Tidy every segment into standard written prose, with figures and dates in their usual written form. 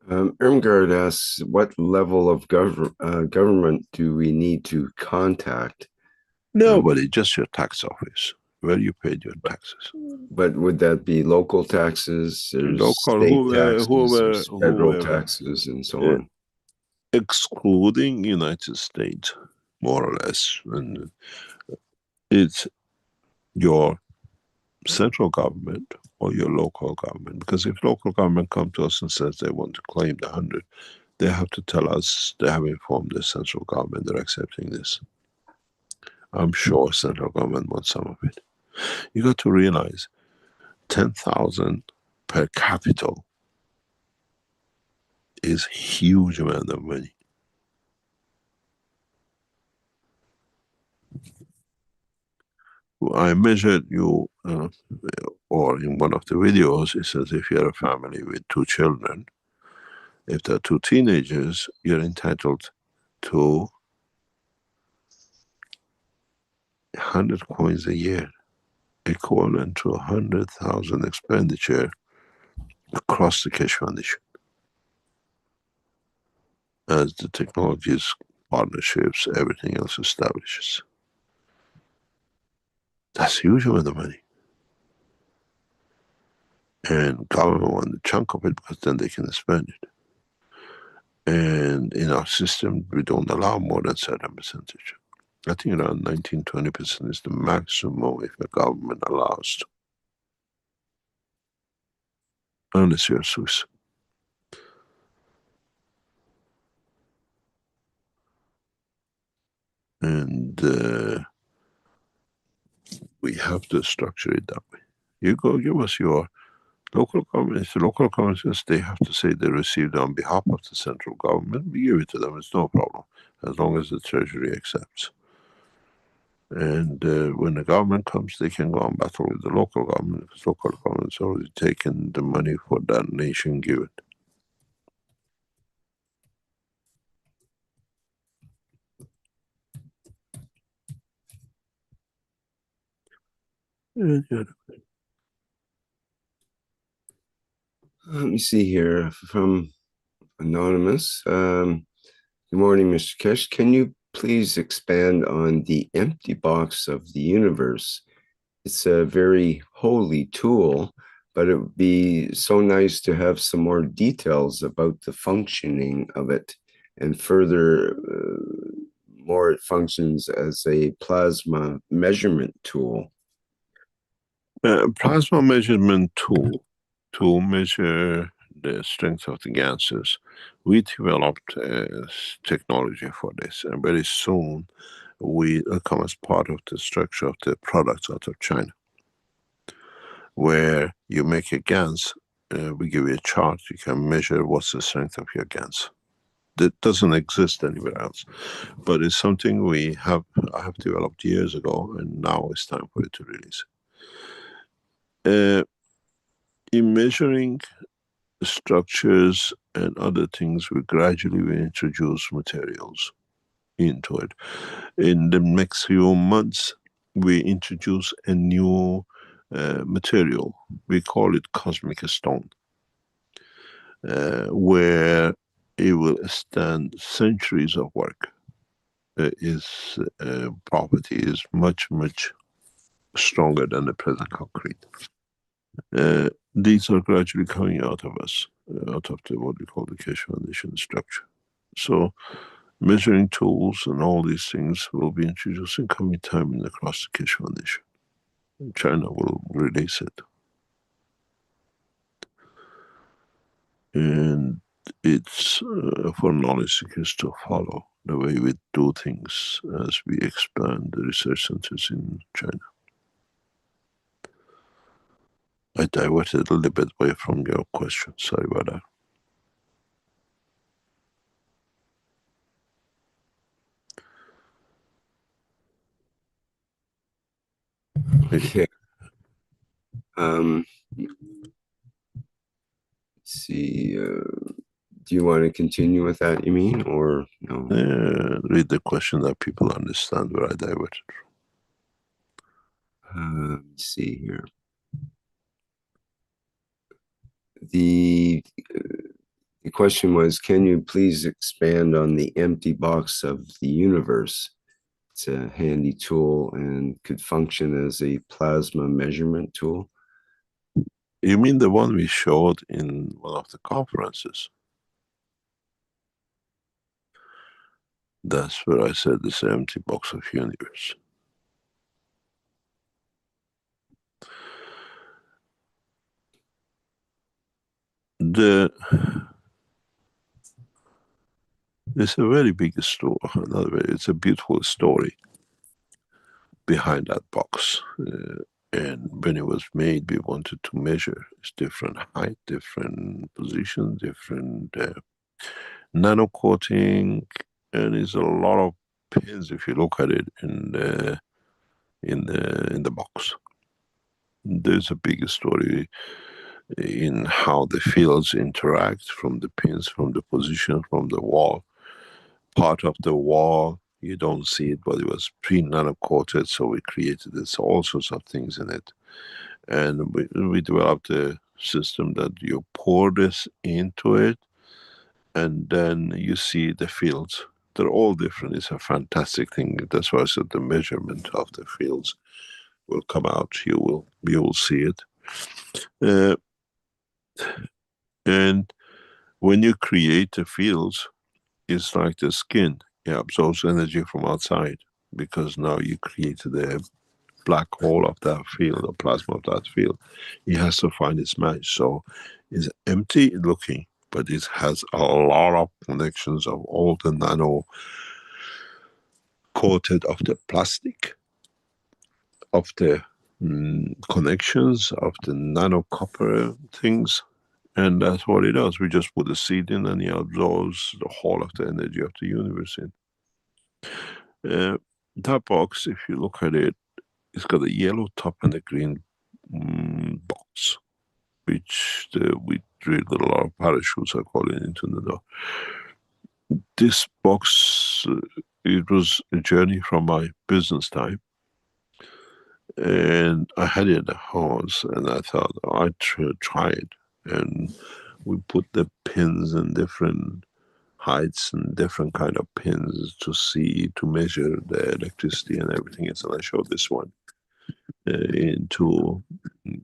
Irmgard asks, what level of government do we need to contact? Nobody, just your tax office, where you paid your taxes. But would that be local taxes? There's Local, state taxes, whoever, there's federal whoever, taxes, and so uh, on. excluding United States, more or less. And it's your central government or your local government. Because if local government come to us and says they want to claim the 100, they have to tell us, they have informed the central government they're accepting this. I'm sure central government wants some of it. You got to realize 10,000 per capita is huge amount of money. I measured you, or in one of the videos, it says if you're a family with 2 children, if there are 2 teenagers, you're entitled to 100 coins a year, equivalent to 100,000 expenditure across the Keshe Foundation, as the technologies, partnerships, everything else establishes. That's a huge amount of money. And government want a chunk of it because then they can spend it. And in our system, we don't allow more than certain percentage. I think around 19–20% is the maximum if a government allows to, unless you're Swiss. And we have to structure it that way. You go give us your local government. If the local government says they have to say they received on behalf of the central government, we give it to them. It's no problem, as long as the treasury accepts. And when the government comes, they can go on battle with the local government, because local government's already taken the money for that nation given. Let me see here from Anonymous. Good morning, Mr. Kesh. Can you please expand on the empty box of the universe? It's a very holy tool, but it would be so nice to have some more details about the functioning of it. And further, more it functions as a plasma measurement tool. Plasma measurement tool to measure the strength of the gases. We developed technology for this, and very soon we will come as part of the structure of the products out of China, where you make a GANs, we give you a chart, you can measure what's the strength of your GANs. That doesn't exist anywhere else, but it's something I have developed years ago, and now it's time for it to release. In measuring structures and other things, we gradually will introduce materials into it. In the next few months, we introduce a new material. We call it cosmic stone, where it will stand centuries of work. Its property is much, much stronger than the present concrete. These are gradually coming out of us, out of the what we call the Keshe Foundation structure. So measuring tools and all these things will be introduced in coming time across the Keshe Foundation. China will release it. And it's for knowledge seekers to follow the way we do things as we expand the research centers in China. I diverted a little bit away from your question. Sorry about that. Okay. Let's see. Do you want to continue with that, you mean, or no? Read the question that people understand where I diverted Let's see here. The The question was, can you please expand on the empty box of the universe? It's a handy tool and could function as a plasma measurement tool. You mean the one we showed in one of the conferences? That's where I said this empty box of universe. It's a very big story. It's a beautiful story behind that box. And when it was made, we wanted to measure its different height, different position, different nano coating, and it's a lot of pins if you look at it in the box. There's a big story in how the fields interact from the pins, from the position, from the wall. Part of the wall, you don't see it, but it was pre-nano coated, so we created this, all sorts of things in it. And we developed a system that you pour this into it, and then you see the fields. They're all different. It's a fantastic thing. That's why I said the measurement of the fields will come out. You will see it. And when you create the fields, it's like the skin. It absorbs energy from outside, because now you created a black hole of that field, or plasma of that field. It has to find its match. So it's empty looking, but it has a lot of connections of all the nano coated of the plastic, of the connections, of the nano copper things. And that's what it does. We just put a seed in and it absorbs the whole of the energy of the universe in. That box, if you look at it, it's got a yellow top and a green box, which we drilled a lot of parachutes, I call it, into the door. This box, it was a journey from my business time. And I had it in the house, and I thought, I'd try it. And we put the pins in different heights and different kind of pins to measure the electricity and everything else. And I showed this one into,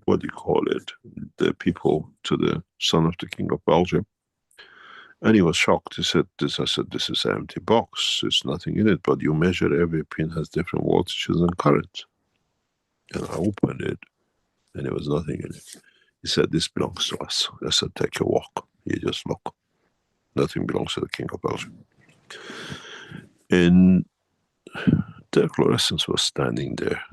what do you call it, the people, to the son of the King of Belgium. And he was shocked. He said, I said, this is an empty box. There's nothing in it, but you measure every pin has different voltages and currents. And I opened it, and there was nothing in it. He said, this belongs to us. I said, take a walk. You just look. Nothing belongs to the King of Belgium. And the fluorescence was standing there.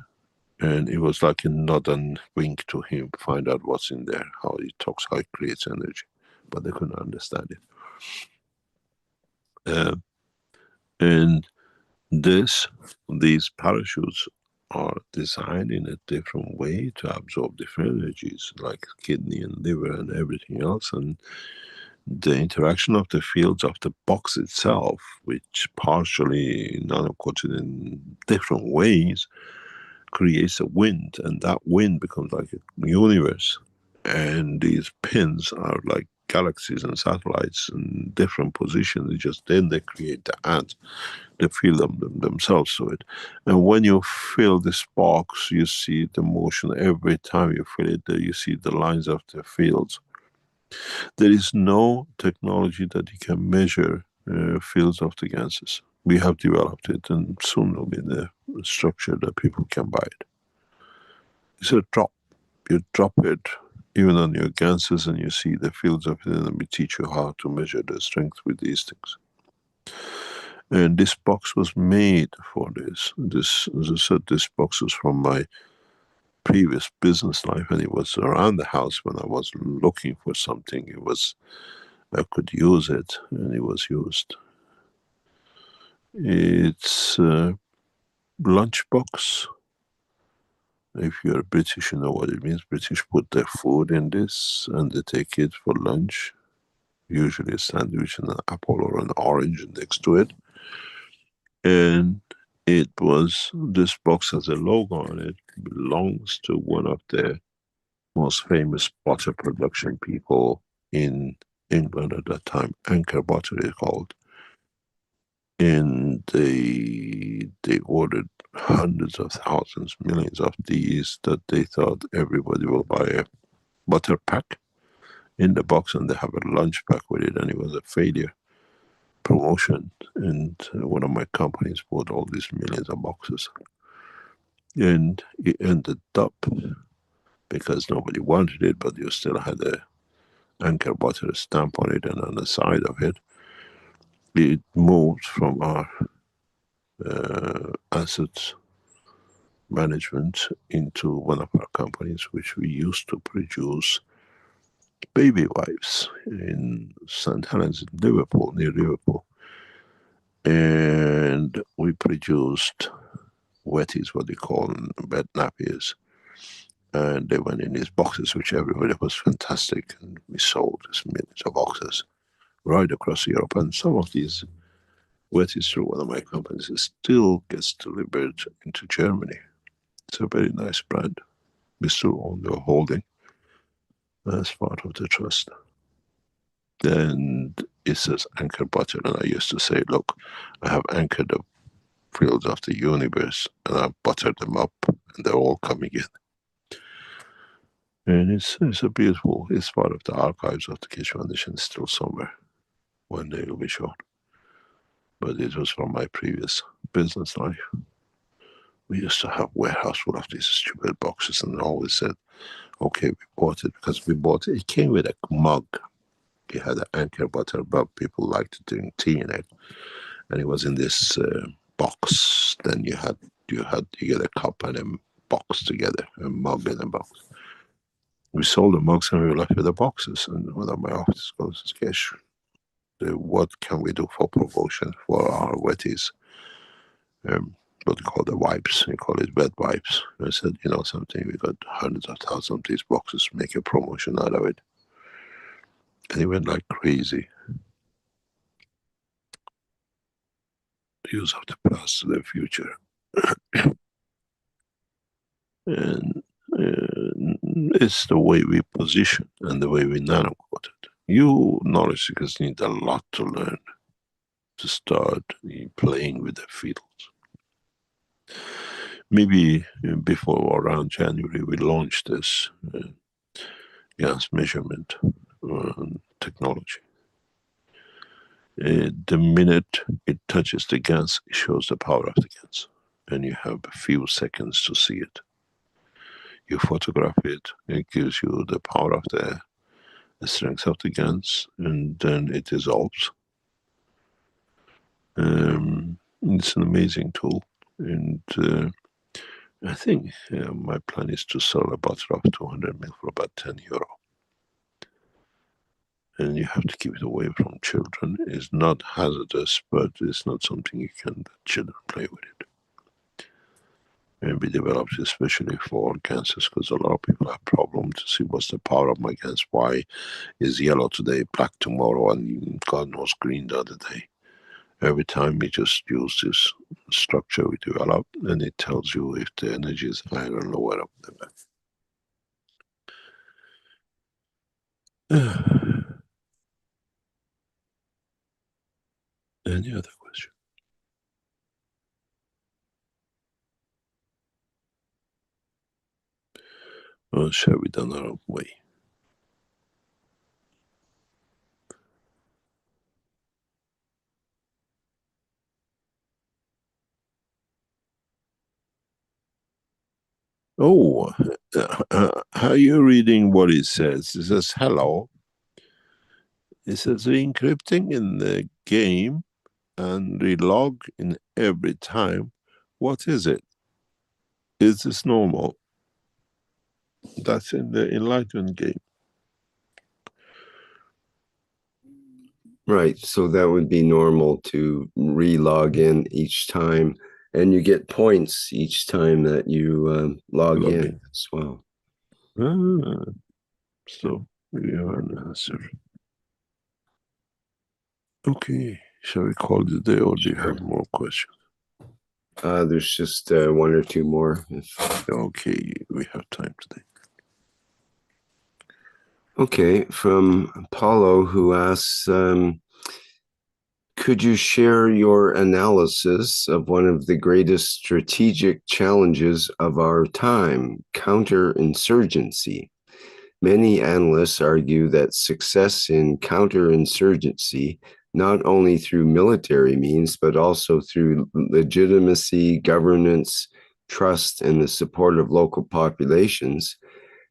And it was like a nod and wink to him, find out what's in there, how it talks, how it creates energy. But they couldn't understand it. And these parachutes are designed in a different way to absorb different energies, like kidney and liver and everything else. And the interaction of the fields of the box itself, which partially nano-coated in different ways, creates a wind, and that wind becomes like a universe. And these pins are like galaxies and satellites in different positions. Just then they create the ants. They feel themselves to it. And when you fill this box, you see the motion. Every time you fill it, you see the lines of the fields. There is no technology that you can measure fields of the gases. We have developed it, and soon will be the structure that people can buy it. It's a drop. You drop it even on your ganses, and you see the fields of it, and we teach you how to measure the strength with these things. And this box was made for this. As I said, this box is from my previous business life, and it was around the house when I was looking for something. I could use it, and it was used. It's a lunchbox. If you're British, you know what it means. British put their food in this, and they take it for lunch. Usually a sandwich and an apple or an orange next to it. And this box has a logo on it. It belongs to one of the most famous butter production people in England at that time, Anchor Butter is called. And they ordered hundreds of thousands, millions of these that they thought everybody will buy a butter pack in the box, and they have a lunch pack with it, and it was a failure promotion. And one of my companies bought all these millions of boxes, and it ended up, because nobody wanted it, but you still had a Anchor Butter stamp on it, and on the side of it, it moved from our assets management into one of our companies, which we used to produce baby wipes in St. Helens, in Liverpool, near Liverpool. And we produced wetties, what they call bed nappies. And they went in these boxes, which everybody was fantastic. And we sold these millions of boxes right across Europe. And some of these wetties through one of my companies still gets delivered into Germany. It's a very nice brand. We still own the holding as part of the trust. And it says Anchor Butter, and I used to say, look, I have anchored the fields of the universe, and I've buttered them up, and they're all coming in. And it's a beautiful, it's part of the archives of the Keshe Foundation, still somewhere. One day it'll be shown. But it was from my previous business life. We used to have warehouse full of these stupid boxes, and I always said, okay, we bought it because we bought it. It came with a mug. It had an Anchor Butter mug. People liked to drink tea in it, and it was in this box. Then you get a cup and a box together, a mug and a box. We sold the mugs and we were left with the boxes. And one of my officers goes, Keshe, what can we do for promotion for our wetties? What we call the wipes, we call it wet wipes. I said, you know something, we got hundreds of thousands of these boxes, make a promotion out of it. And he went like crazy. Use of the past to the future. And it's the way we position and the way we nanocoat it. You knowledge seekers need a lot to learn to start playing with the fields. Maybe before around January we launched this gas measurement technology. The minute it touches the gas, it shows the power of the gas, and you have a few seconds to see it. You photograph it, it gives you the power of the strength of the gas, and then it dissolves. It's an amazing tool, and I think my plan is to sell a bottle of 200 ml for about €10. And you have to keep it away from children. It's not hazardous, but it's not something you can let children play with it. And we developed it especially for cancers, because a lot of people have problems to see what's the power of my cancer. Why is yellow today, black tomorrow, and God knows green the other day. Every time we just use this structure we develop, and it tells you if the energy is higher or lower up the back. Any other question? Or shall we done our way? Oh, how are you reading what it says? It says, hello. It says, re-encrypting in the game and relog in every time. What is it? Is this normal? That's in the Enlightenment game. Right. So that would be normal to re-log in each time, and you get points each time that you log in as well. So we have an answer. Okay. Shall we call it a day, or do you have more questions? There's just one or two more. Okay, we have time today. Okay, from Paulo, who asks, could you share your analysis of one of the greatest strategic challenges of our time, counterinsurgency? Many analysts argue that success in counterinsurgency, not only through military means, but also through legitimacy, governance, trust, and the support of local populations,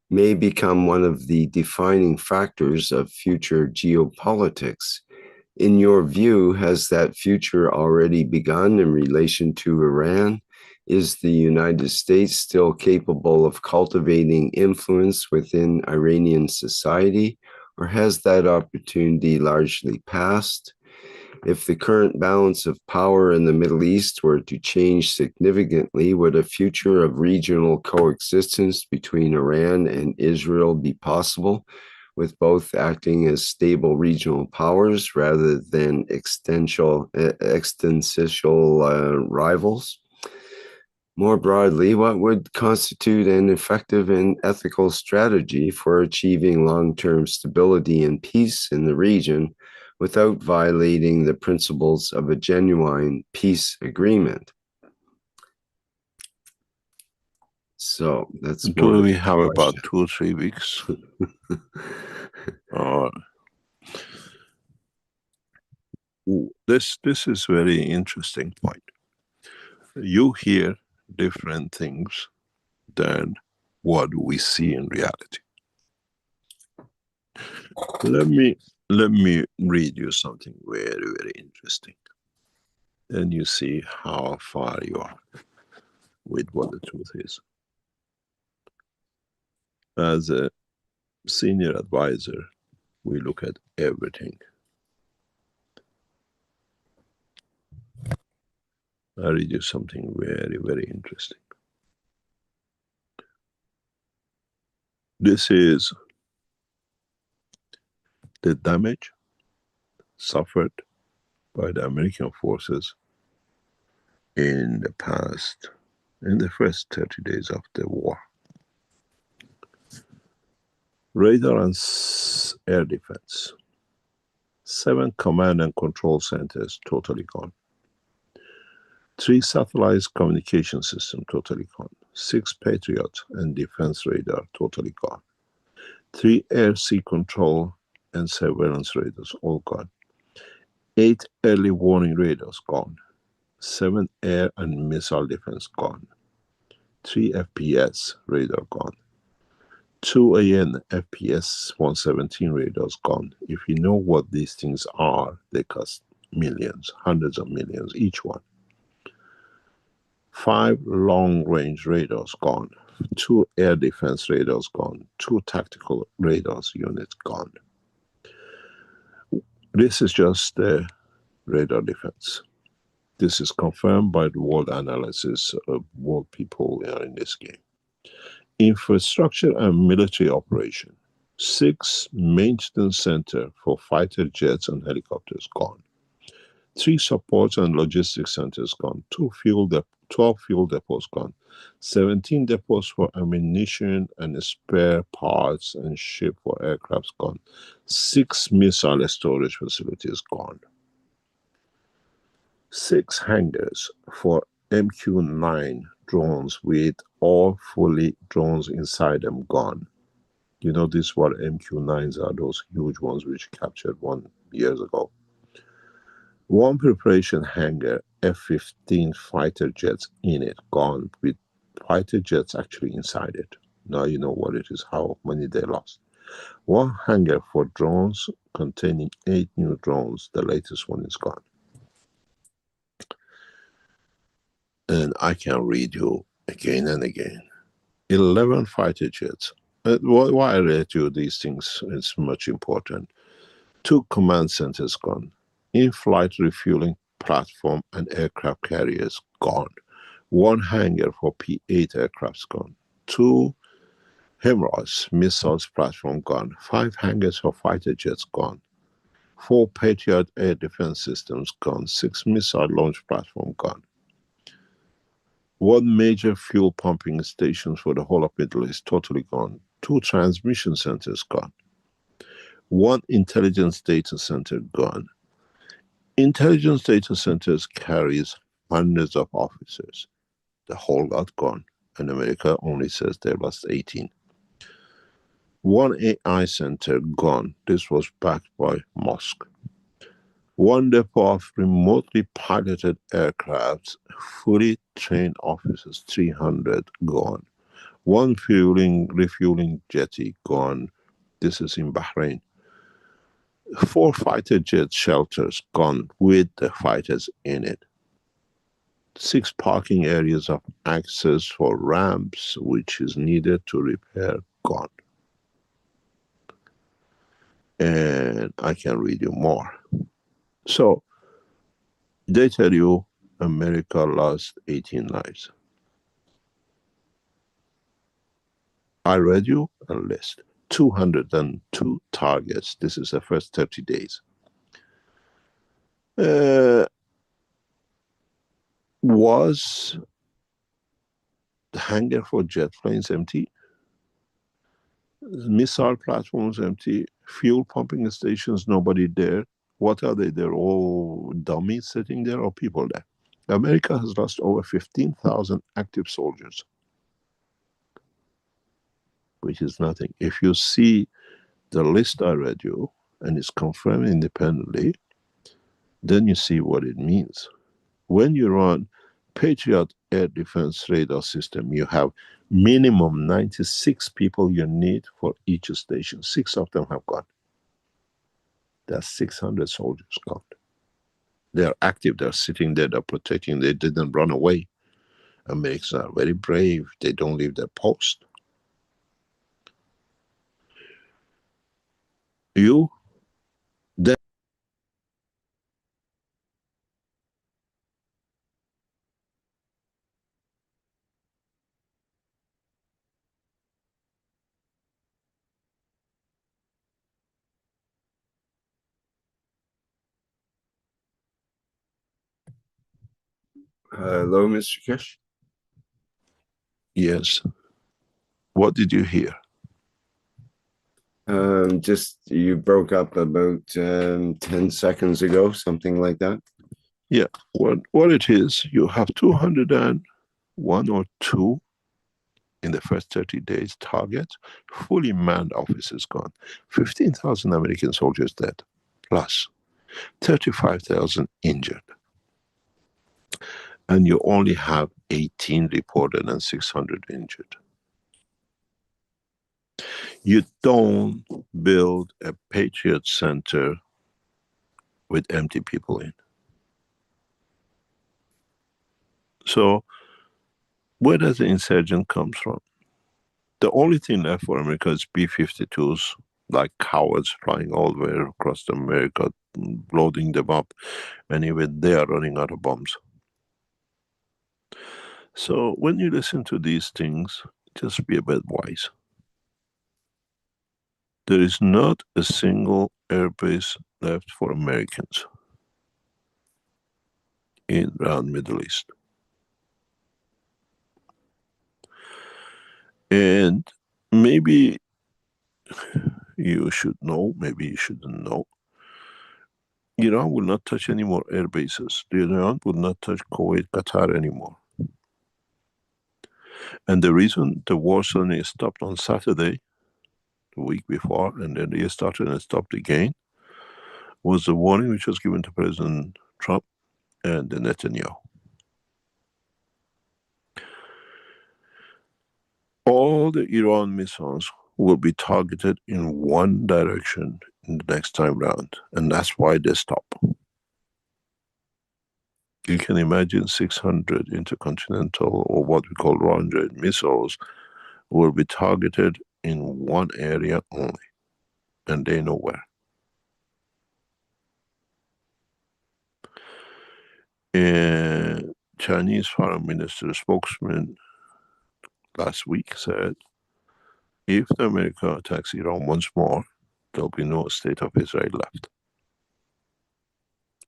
may become one of the defining factors of future geopolitics. In your view, has that future already begun in relation to Iran? Is the United States still capable of cultivating influence within Iranian society, or has that opportunity largely passed? If the current balance of power in the Middle East were to change significantly, would a future of regional coexistence between Iran and Israel be possible, with both acting as stable regional powers rather than existential rivals? More broadly, what would constitute an effective and ethical strategy for achieving long-term stability and peace in the region without violating the principles of a genuine peace agreement? So that's more Do of we a have about question. 2 or 3 weeks? Uh, this is very interesting point. You hear different things than what we see in reality. Let me read you something very, very interesting. Then you see how far you are with what the truth is. As a senior advisor, we look at everything. I read you something very, very interesting. This is the damage suffered by the American forces in the past, in the first 30 days of the war. Radar and air defense. 7 command and control centers totally gone. 3 satellite communication systems totally gone. 6 Patriot and defense radar totally gone. 3 air-sea control and surveillance radars all gone. 8 early warning radars gone. 7 air and missile defense gone. 3 FPS radar gone. 2 AN FPS 117 radars gone. If you know what these things are, they cost millions, hundreds of millions each one. 5 long-range radars gone. 2 air defense radars gone. 2 tactical radars units gone. This is just the radar defense. This is confirmed by the world analysis of what people are in this game. Infrastructure and military operation. 6 maintenance center for fighter jets and helicopters gone. 3 support and logistics centers gone. 12 fuel depots gone. 17 depots for ammunition and spare parts and ship for aircrafts gone. 6 missile storage facilities gone. 6 hangars for MQ-9 drones with all fully drones inside them gone. You know, this what MQ-9s are, those huge ones which captured 1 years ago. 1 preparation hangar, F-15 fighter jets in it, gone, with fighter jets actually inside it. Now you know what it is, how many they lost. 1 hangar for drones containing 8 new drones, the latest one is gone. And I can read you again and again. 11 fighter jets. Why I read you these things, it's much important. 2 command centers gone. In-flight refueling platform and aircraft carriers gone. 1 hangar for P-8 aircrafts gone. 2 HIMARS missiles platform gone. 5 hangars for fighter jets gone. 4 Patriot air defense systems gone. 6 missile launch platform gone. 1 major fuel pumping stations for the whole of Middle East totally gone. 2 transmission centers gone. One intelligence data center gone. Intelligence data centers carries hundreds of officers. The whole lot gone. And America only says they lost 18. One AI center gone. This was backed by Musk. One depot of remotely piloted aircrafts, fully trained officers, 300 gone. One refueling jetty gone. This is in Bahrain. 4 fighter jet shelters gone with the fighters in it. 6 parking areas of access for ramps, which is needed to repair, gone. And I can read you more. So they tell you America lost 18 lives. I read you a list. 202 targets. This is the first 30 days. Was the hangar for jet planes empty? Missile platforms empty? Fuel pumping stations, nobody there? What are they? They're all dummies sitting there or people there? America has lost over 15,000 active soldiers, which is nothing. If you see the list I read you, and it's confirmed independently, then you see what it means. When you run Patriot air defense radar system, you have minimum 96 people you need for each station. 6 of them have gone. That's 600 soldiers gone. They're active, they're sitting there, they're protecting, they didn't run away. Americans are very brave, they don't leave their post. You then Hello, Mr. Kish. yes. What did you hear? Just you broke up about 10 seconds ago, something like that. Yeah, what it is, you have 201 or 2 in the first 30 days target, fully manned officers gone. 15,000 American soldiers dead, plus 35,000 injured. And you only have 18 reported and 600 injured. You don't build a Patriot Center with empty people in. So where does the insurgent come from? The only thing left for America is B-52s, like cowards flying all the way across America, loading them up, and even they are running out of bombs. So when you listen to these things, just be a bit wise. There is not a single airbase left for Americans in around Middle East. And maybe you should know, maybe you shouldn't know. Iran will not touch any more air bases. Iran will not touch Kuwait, Qatar anymore. And the reason the war suddenly stopped on Saturday, the week before, and then they started and stopped again, was the warning which was given to President Trump and Netanyahu. All the Iran missiles will be targeted in one direction in the next time round, and that's why they stop. You can imagine 600 intercontinental, or what we call long-range missiles, will be targeted in one area only, and they know where. And Chinese Foreign Minister spokesman last week said, if the America attacks Iran once more, there'll be no state of Israel left.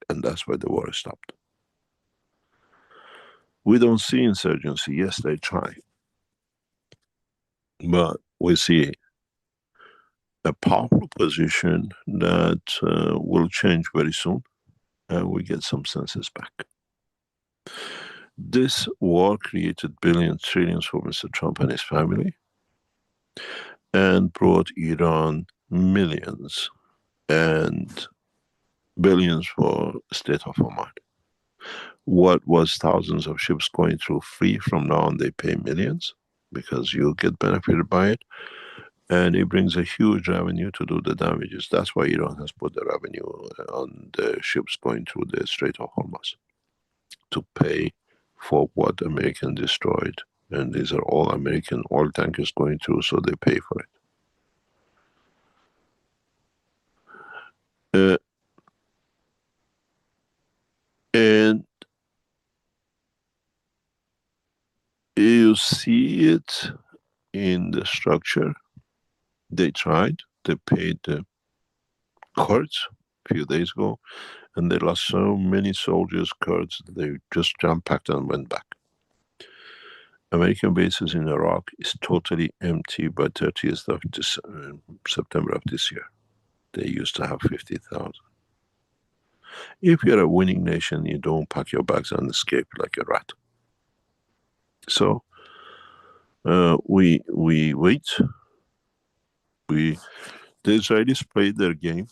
And that's why the war stopped. We don't see insurgency. Yes, they try. But we see a powerful position that will change very soon, and we get some senses back. This war created billions, trillions for Mr. Trump and his family, and brought Iran millions and billions for state of Oman. What was thousands of ships going through free, from now on they pay millions because you get benefited by it. And it brings a huge revenue to do the damages. That's why Iran has put the revenue on the ships going through the Strait of Hormuz to pay for what American destroyed. And these are all American oil tankers going through, so they pay for it. And you see it in the structure. They tried, they paid the Kurds a few days ago, and they lost so many soldiers, Kurds, they just jam-packed and went back. American bases in Iraq is totally empty by 30th of September of this year. They used to have 50,000. If you're a winning nation, you don't pack your bags and escape like a rat. So we wait. The Israelis played their game.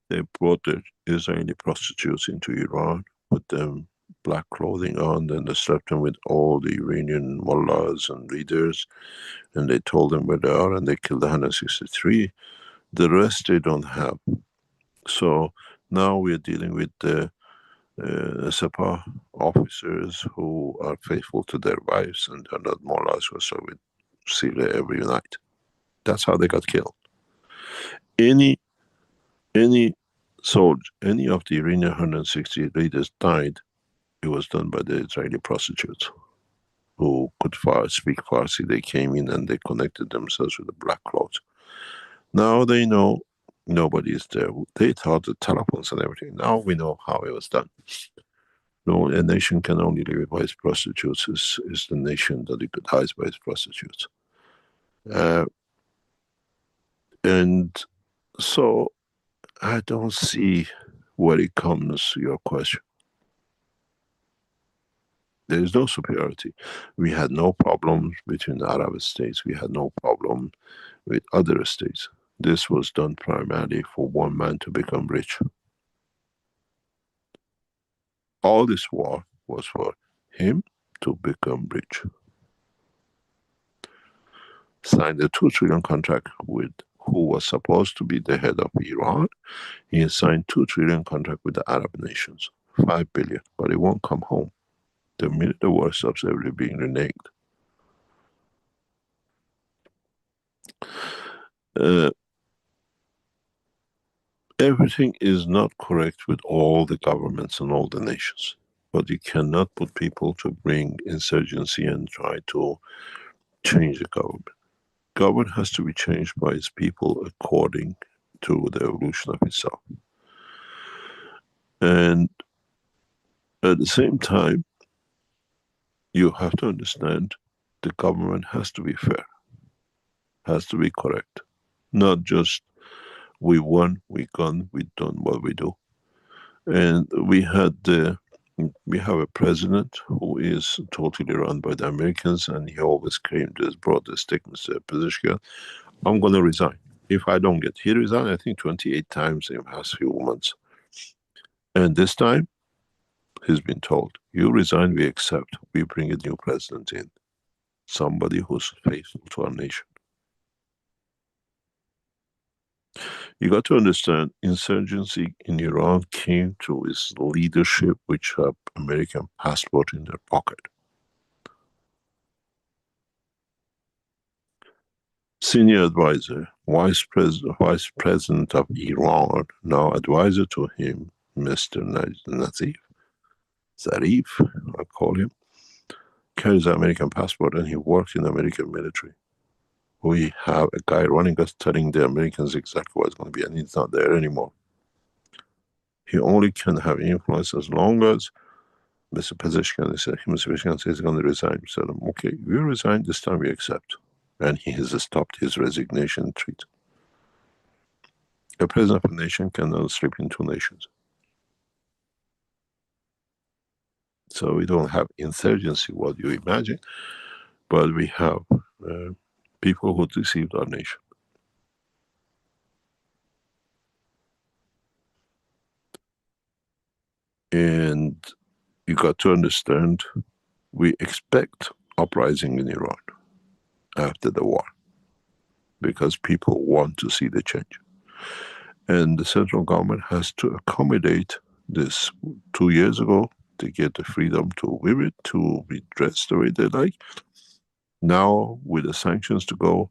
They brought the Israeli prostitutes into Iran, put them black clothing on, then they slapped them with all the Iranian mullahs and leaders, and they told them where they are, and they killed 163. The rest they don't have. So now we're dealing with the Sepah officers who are faithful to their wives, and they're not mullahs who are with Syria every night. That's how they got killed. Any soldier, any of the Iranian 160 leaders died, it was done by the Israeli prostitutes who could speak Farsi. They came in and they connected themselves with the black clothes. Now they know nobody is there. They thought the telephones and everything. Now we know how it was done. No, a nation can only live by its prostitutes. Is the nation that it hides by its prostitutes. And so I don't see where it comes, your question. There is no superiority. We had no problems between the Arab states. We had no problem with other states. This was done primarily for one man to become rich. All this war was for him to become rich. Signed a $2 trillion contract with who was supposed to be the head of Iran. He signed $2 trillion contract with the Arab nations, 5 billion, but it won't come home. The minute the war stops, everything being reneged. Everything is not correct with all the governments and all the nations, but you cannot put people to bring insurgency and try to change the government. Government has to be changed by its people according to the evolution of itself. And at the same time, you have to understand the government has to be fair, has to be correct, not just we won, we gone, we done what we do. And we have a president who is totally run by the Americans, and he always brought the statements to position. I'm going to resign. If I don't get, he resigned, I think 28 times in the past few months. And this time, he's been told, you resign, we accept. We bring a new president in. Somebody who's faithful to our nation. You got to understand, insurgency in Iran came to its leadership which have American passport in their pocket. Senior advisor, vice president of Iran, now advisor to him, Mr. Nazif, Zarif, I call him, carries an American passport and he works in the American military. We have a guy running us telling the Americans exactly what it's going to be, and he's not there anymore. He only can have influence as long as Mr. Pezeshkian says he's going to resign. We said, okay, you resign, this time we accept. And he has stopped his resignation tweet. A president of a nation cannot sleep in two nations. So we don't have insurgency, what you imagine, but we have people who deceived our nation. And you got to understand, we expect uprising in Iran after the war because people want to see the change. And the central government has to accommodate this. 2 years ago, they get the freedom to wear it, to be dressed the way they like. Now, with the sanctions to go,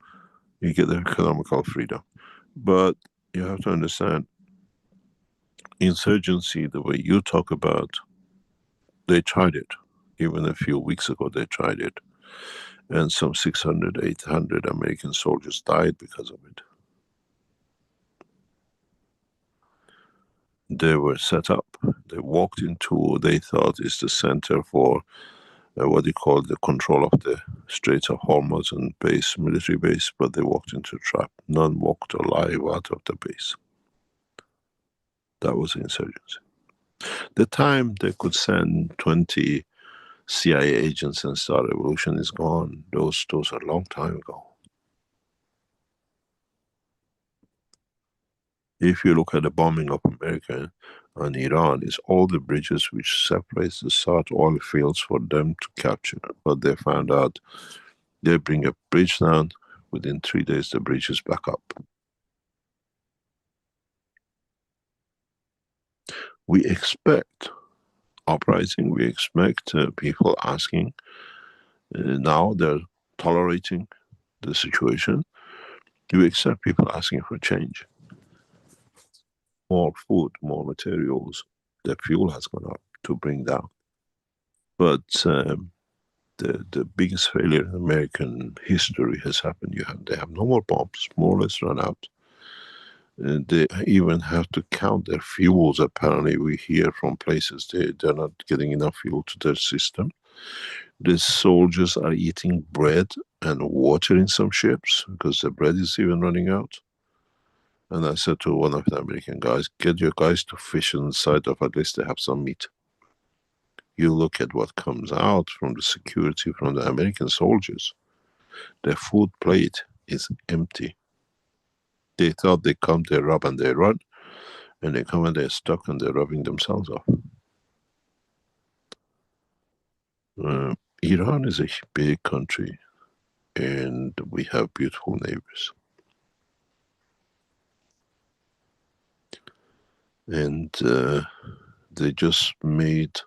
you get the economical freedom. But you have to understand, insurgency, the way you talk about, they tried it. Even a few weeks ago, they tried it. And some 600, 800 American soldiers died because of it. They were set up. They walked into, they thought it's the center for what they call the control of the Straits of Hormuz and base, military base, but they walked into a trap. None walked alive out of the base. That was insurgency. The time they could send 20 CIA agents and start a revolution is gone. Those are a long time ago. If you look at the bombing of America and Iran, it's all the bridges which separates the South oil fields for them to capture. But they found out they bring a bridge down, within 3 days the bridge is back up. We expect uprising, we expect people asking. Now they're tolerating the situation. You accept people asking for change. More food, more materials. The fuel has gone up to bring down. But the biggest failure in American history has happened. They have no more bombs, more or less run out. They even have to count their fuels. Apparently, we hear from places they're not getting enough fuel to their system. The soldiers are eating bread and water in some ships because the bread is even running out. And I said to one of the American guys, get your guys to fish inside of, at least they have some meat. You look at what comes out from the security from the American soldiers. Their food plate is empty. They thought they come, they rob and they run, and they come and they're stuck and they're rubbing themselves off. Iran is a big country and we have beautiful neighbors. And they just made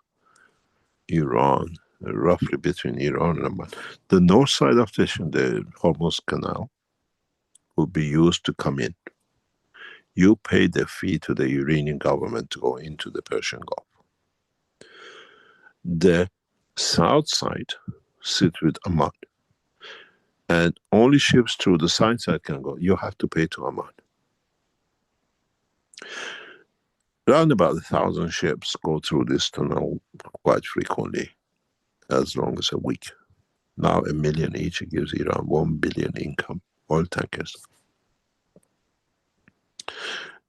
Iran, roughly between Iran and Oman. The north side of the Hormuz Canal will be used to come in. You pay the fee to the Iranian government to go into the Persian Gulf. The south side sits with Oman. And only ships through the south side can go. You have to pay to Oman. Around about 1,000 ships go through this tunnel quite frequently, as long as a week. Now 1 million each gives Iran 1 billion income, oil tankers.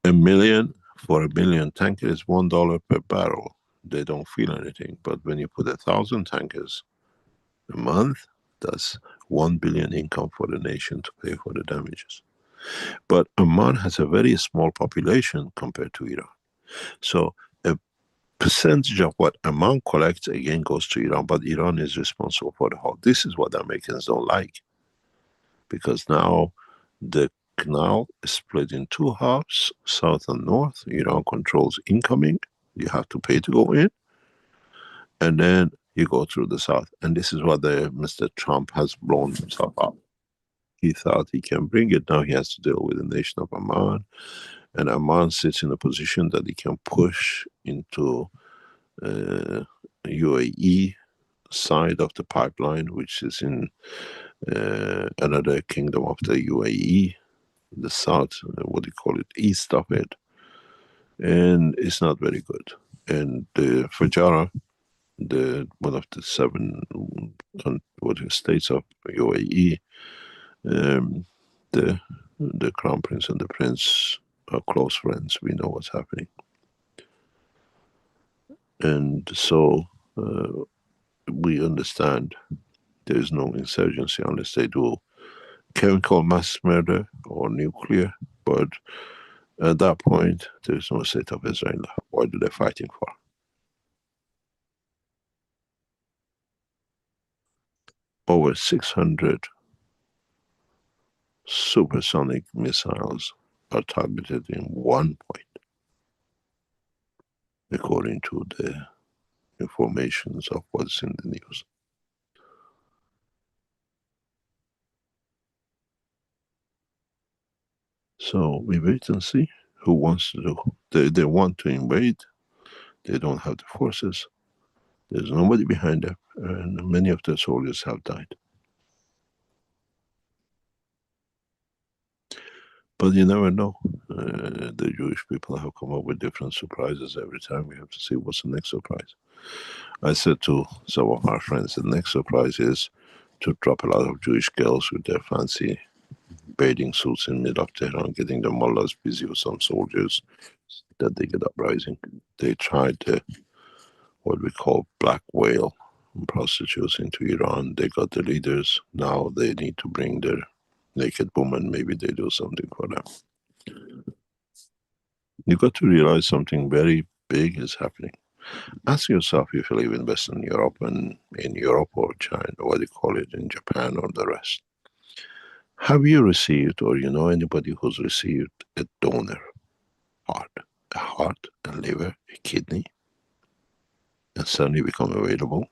1 million for 1 million tankers is $1 per barrel. They don't feel anything. But when you put 1,000 tankers a month, that's 1 billion income for the nation to pay for the damages. But Oman has a very small population compared to Iran. So a percentage of what Oman collects again goes to Iran, but Iran is responsible for the whole. This is what the Americans don't like. Because now the canal is split in two halves, south and north. Iran controls incoming. You have to pay to go in. And then you go through the south. And this is what Mr. Trump has blown himself up. He thought he can bring it. Now he has to deal with the nation of Oman. And Oman sits in a position that he can push into UAE side of the pipeline, which is in another kingdom of the UAE, the south, what do you call it, east of it. And it's not very good. And the Fajara, one of the 7 states of UAE, the crown prince and the prince our close friends, we know what's happening. And so we understand there is no insurgency unless they do chemical mass murder or nuclear. But at that point, there is no state of Israel. What are they fighting for? Over 600 supersonic missiles are targeted in one point, according to the informations of what's in the news. So we wait and see who wants to do. They want to invade. They don't have the forces. There's nobody behind them, and many of the soldiers have died. But you never know. The Jewish people have come up with different surprises every time. We have to see what's the next surprise. I said to some of our friends, the next surprise is to drop a lot of Jewish girls with their fancy bathing suits in the middle of Tehran, getting the mullahs busy with some soldiers, that they get uprising. They tried what we call black whale prostitutes into Iran. They got the leaders. Now they need to bring their naked woman. Maybe they do something for them. You got to realize something very big is happening. Ask yourself if you live in Western Europe and in Europe or China, what do you call it, in Japan or the rest. Have you received, or you know anybody who's received a donor heart, a heart, a liver, a kidney, and suddenly become available?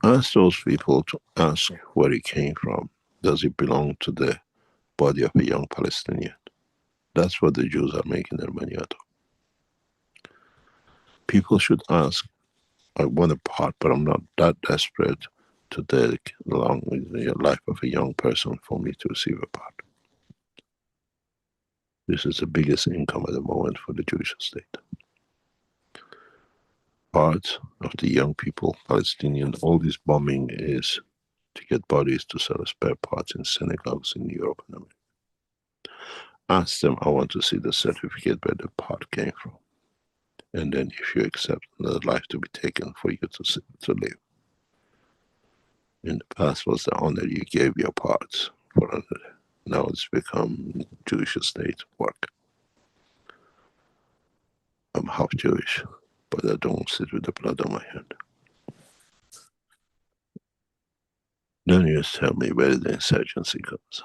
Ask those people to ask where it came from. Does it belong to the body of a young Palestinian? That's what the Jews are making their money out of. People should ask, I want a part, but I'm not that desperate to take along the life of a young person for me to receive a part. This is the biggest income at the moment for the Jewish state. Parts of the young people, Palestinian, all this bombing is to get bodies to sell spare parts in synagogues in Europe and America. Ask them, I want to see the certificate where the part came from. And then if you accept another life to be taken for you to live. In the past was the honor you gave your parts for another. Now it's become Jewish state work. I'm half Jewish, but I don't sit with the blood on my hand. Then you tell me where the insurgency comes.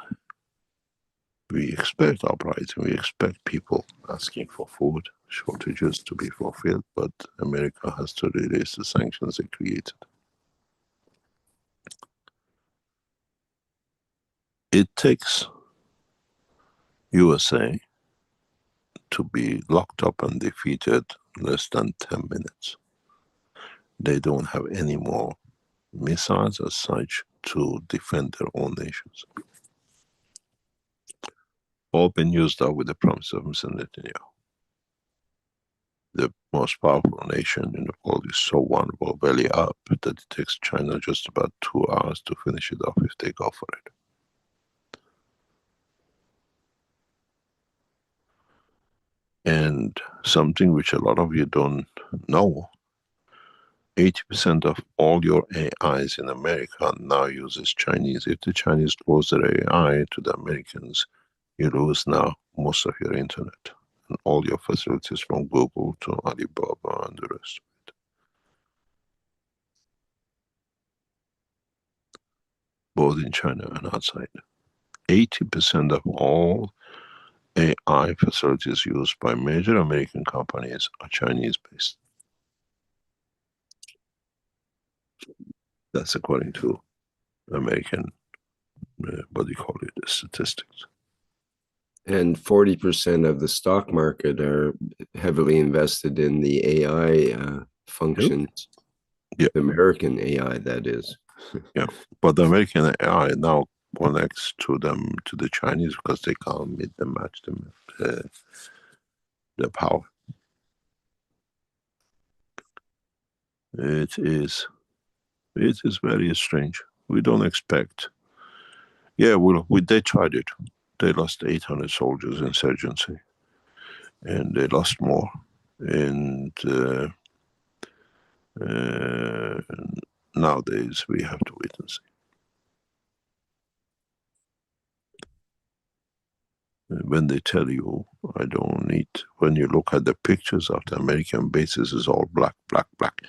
We expect uprising, we expect people asking for food, shortages to be fulfilled, but America has to release the sanctions it created. It takes USA to be locked up and defeated less than 10 minutes. They don't have any more missiles as such to defend their own nations. All been used up with the promise of Mr. Netanyahu. The most powerful nation in the world is so vulnerable, belly up, that it takes China just about 2 hours to finish it off if they go for it. And something which a lot of you don't know, 80% of all your AIs in America now uses Chinese. If the Chinese close their AI to the Americans, you lose now most of your internet and all your facilities from Google to Alibaba and the rest of it. Both in China and outside. 80% of all AI facilities used by major American companies are Chinese based. That's according to American, what do you call it, statistics. And 40% of the stock market are heavily invested in the AI functions. Yep. The American AI, that is. Yeah, but the American AI now connects to them, to the Chinese, because they can't meet them, match them, the power. It is very strange. We don't expect. Yeah, they tried it. They lost 800 soldiers in insurgency, and they lost more. And nowadays we have to wait and see. When they tell you, I don't need, when you look at the pictures of the American bases, it's all black, black, black.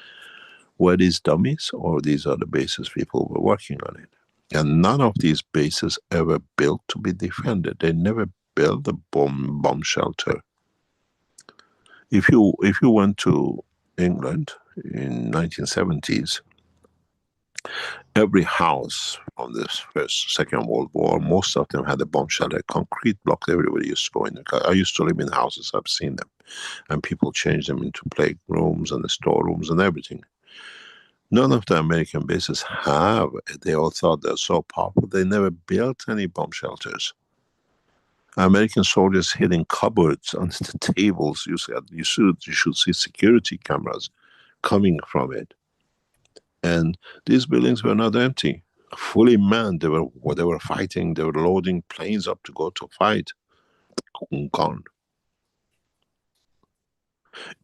Were these dummies, or these are the bases people were working on it? And none of these bases ever built to be defended. They never built a bomb shelter. If you went to England in 1970s, every house from the first, Second World War, most of them had a bomb shelter, concrete block. Everybody used to go in. I used to live in houses, I've seen them. And people changed them into playrooms and the storerooms and everything. None of the American bases have. They all thought they're so powerful. They never built any bomb shelters. American soldiers hid in cupboards under the tables. You should see security cameras coming from it. And these buildings were not empty, fully manned. They were fighting. They were loading planes up to go to fight. Gone.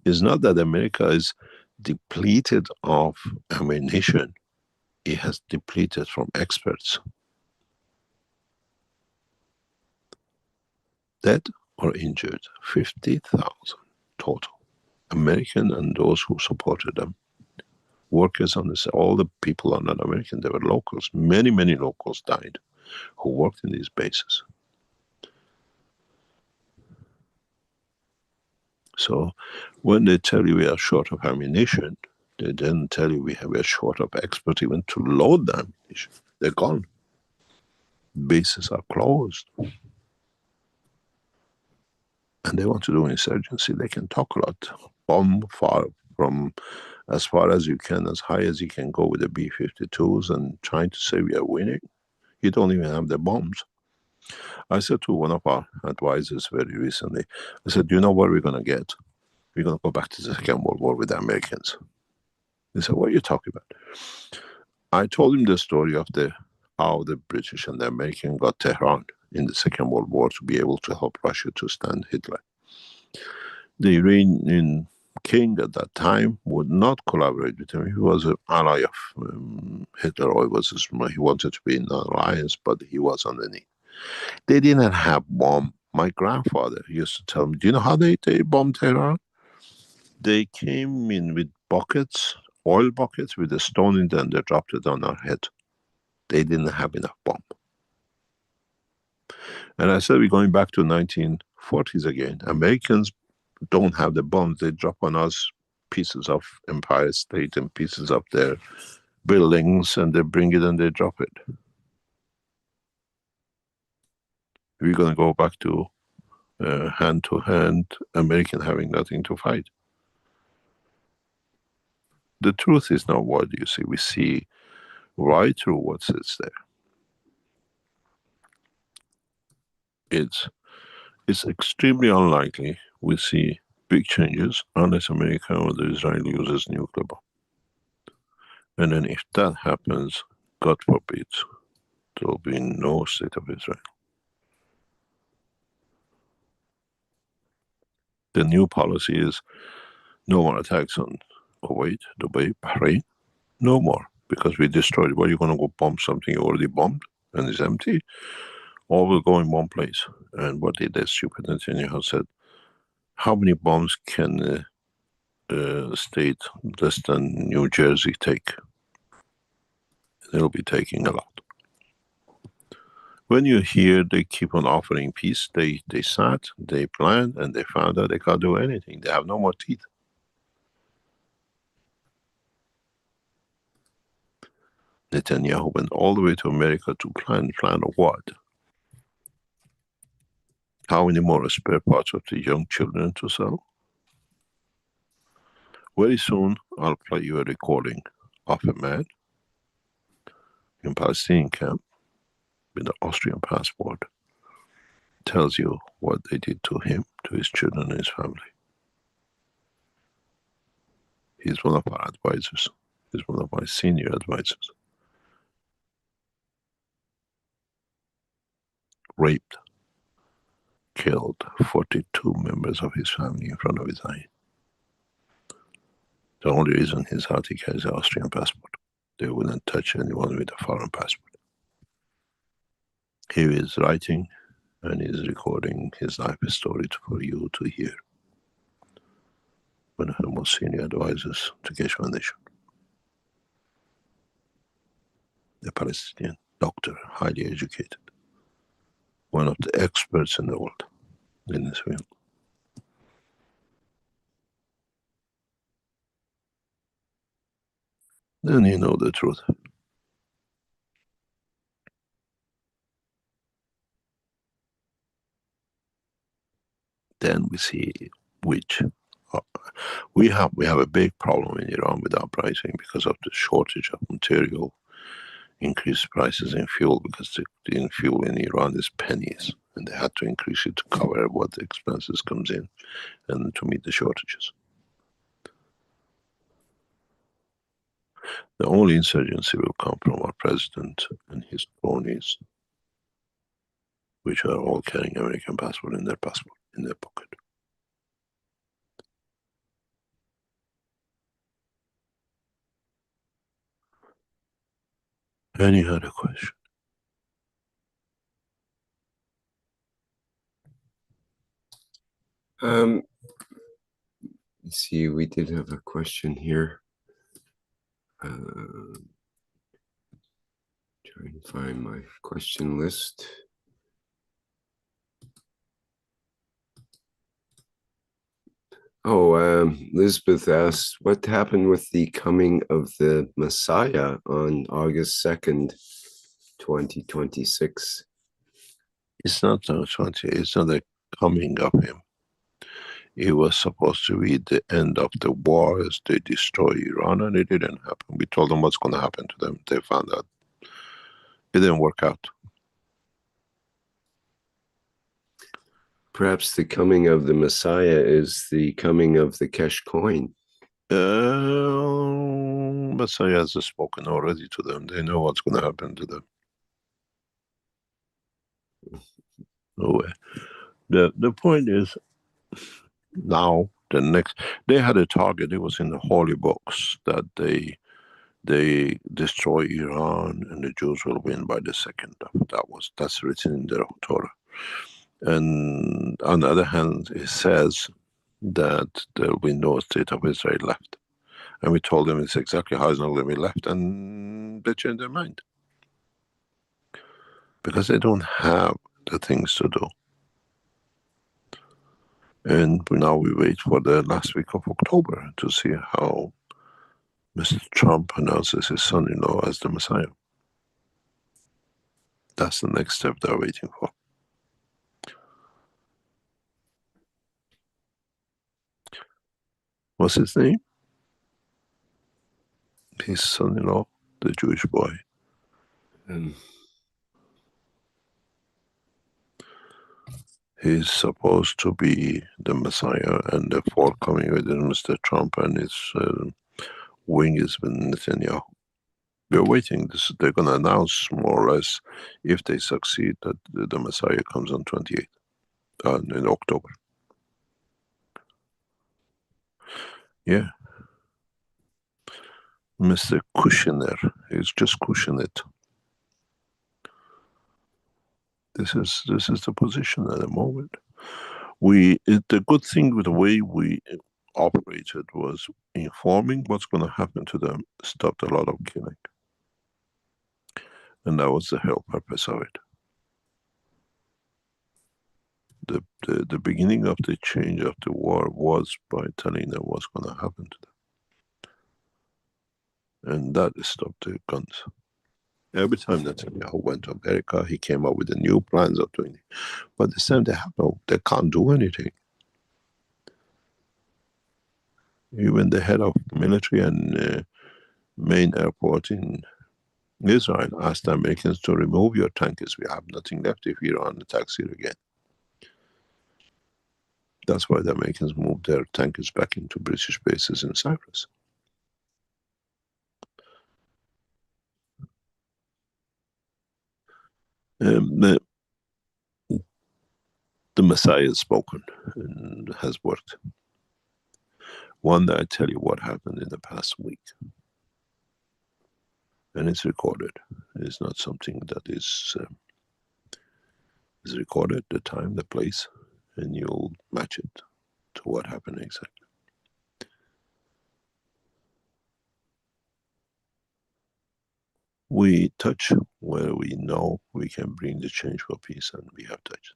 It's not that America is depleted of ammunition. It has depleted from experts. Dead or injured, 50,000 total. American and those who supported them. Workers on this, all the people are not American, they were locals. Many, many locals died who worked in these bases. So when they tell you we are short of ammunition, they then tell you we are short of experts even to load the ammunition. They're gone. Bases are closed. And they want to do insurgency. They can talk a lot. Bomb far from as far as you can, as high as you can go with the B-52s and trying to say we are winning. You don't even have the bombs. I said to one of our advisors very recently, I said, do you know what we're going to get? We're going to go back to the Second World War with the Americans. He said, what are you talking about? I told him the story of how the British and the American got Tehran in the Second World War to be able to help Russia to stand Hitler. The Iranian king at that time would not collaborate with him. He was an ally of Hitler, or he wanted to be in an alliance, but he was underneath. They didn't have bomb. My grandfather used to tell me, do you know how they bombed Tehran? They came in with buckets, oil buckets with a stone in them, they dropped it on our head. They didn't have enough bomb. And I said, we're going back to 1940s again. Americans don't have the bombs. They drop on us pieces of Empire State and pieces of their buildings, and they bring it and they drop it. We're going to go back to hand-to-hand, American having nothing to fight. The truth is not what you see. We see right through what sits there. It's extremely unlikely we see big changes unless America or the Israel uses nuclear bomb. And then if that happens, God forbid, there will be no state of Israel. The new policy is no more attacks on Kuwait, Dubai, Bahrain, no more, because we destroyed. Well, you're going to go bomb something you already bombed and it's empty? All will go in one place. And what did that stupid Netanyahu said? How many bombs can a state less than New Jersey take? They'll be taking a lot. When you hear they keep on offering peace, they sat, they planned, and they found out they can't do anything. They have no more teeth. Netanyahu went all the way to America to plan what? How many more spare parts of the young children to sell? Very soon, I'll play you a recording of a man in Palestinian camp with an Austrian passport. Tells you what they did to him, to his children and his family. He's one of our advisors. He's one of my senior advisors. Raped killed 42 members of his family in front of his eye. The only reason his Arctic has an Austrian passport. They wouldn't touch anyone with a foreign passport. He is writing and is recording his life story for you to hear. One of the most senior advisors to cz4 Foundation. A Palestinian doctor, highly educated. One of the experts in the world in this field. Then you know the truth. Then we see which we have a big problem in Iran with uprising because of the shortage of material, increased prices in fuel, because the fuel in Iran is pennies, and they had to increase it to cover what the expenses comes in and to meet the shortages. The only insurgency will come from our president and his cronies, which are all carrying American passport in their pocket. Any other question? Let's see, we did have a question here. Trying to find my question list. Oh, Elizabeth asked, what happened with the coming of the Messiah on August 2nd, 2026? It's not the coming of him. It was supposed to be the end of the war as they destroy Iran, and it didn't happen. We told them what's going to happen to them. They found out it didn't work out. Perhaps the coming of the Messiah is the coming of the Kesh coin. Messiah has spoken already to them. They know what's going to happen to them. No way. The point is, now they had a target. It was in the holy books that they destroy Iran and the Jews will win by the second. That's written in the Torah. And on the other hand, it says that there will be no state of Israel left. And we told them it's exactly how it's not going to be left, and they changed their mind. Because they don't have the things to do. And now we wait for the last week of October to see how Mr. Trump announces his son-in-law as the Messiah. That's the next step they're waiting for. What's his name? His son-in-law, the Jewish boy. He's supposed to be the Messiah, and the forthcoming with Mr. Trump and his wing is with Netanyahu. We're waiting. They're going to announce more or less, if they succeed, that the Messiah comes on 28th in October. Yeah. Mr. Kushner is just cushioning it. This is the position at the moment. The good thing with the way we operated was informing what's going to happen to them stopped a lot of killing. And that was the whole purpose of it. The beginning of the change of the war was by telling them what's going to happen to them. And that stopped the guns. Every time Netanyahu went to America, he came up with the new plans of doing it. But this time they can't do anything. Even the head of military and main airport in Israel asked the Americans to remove your tankers. We have nothing left if Iran attacks here again. That's why the Americans moved their tankers back into British bases in Cyprus. the Messiah has spoken and has worked. One day I tell you what happened in the past week. And it's recorded. It's not something that is recorded, the time, the place, and you'll match it to what happened exactly. We touch where we know we can bring the change for peace, and we have touched.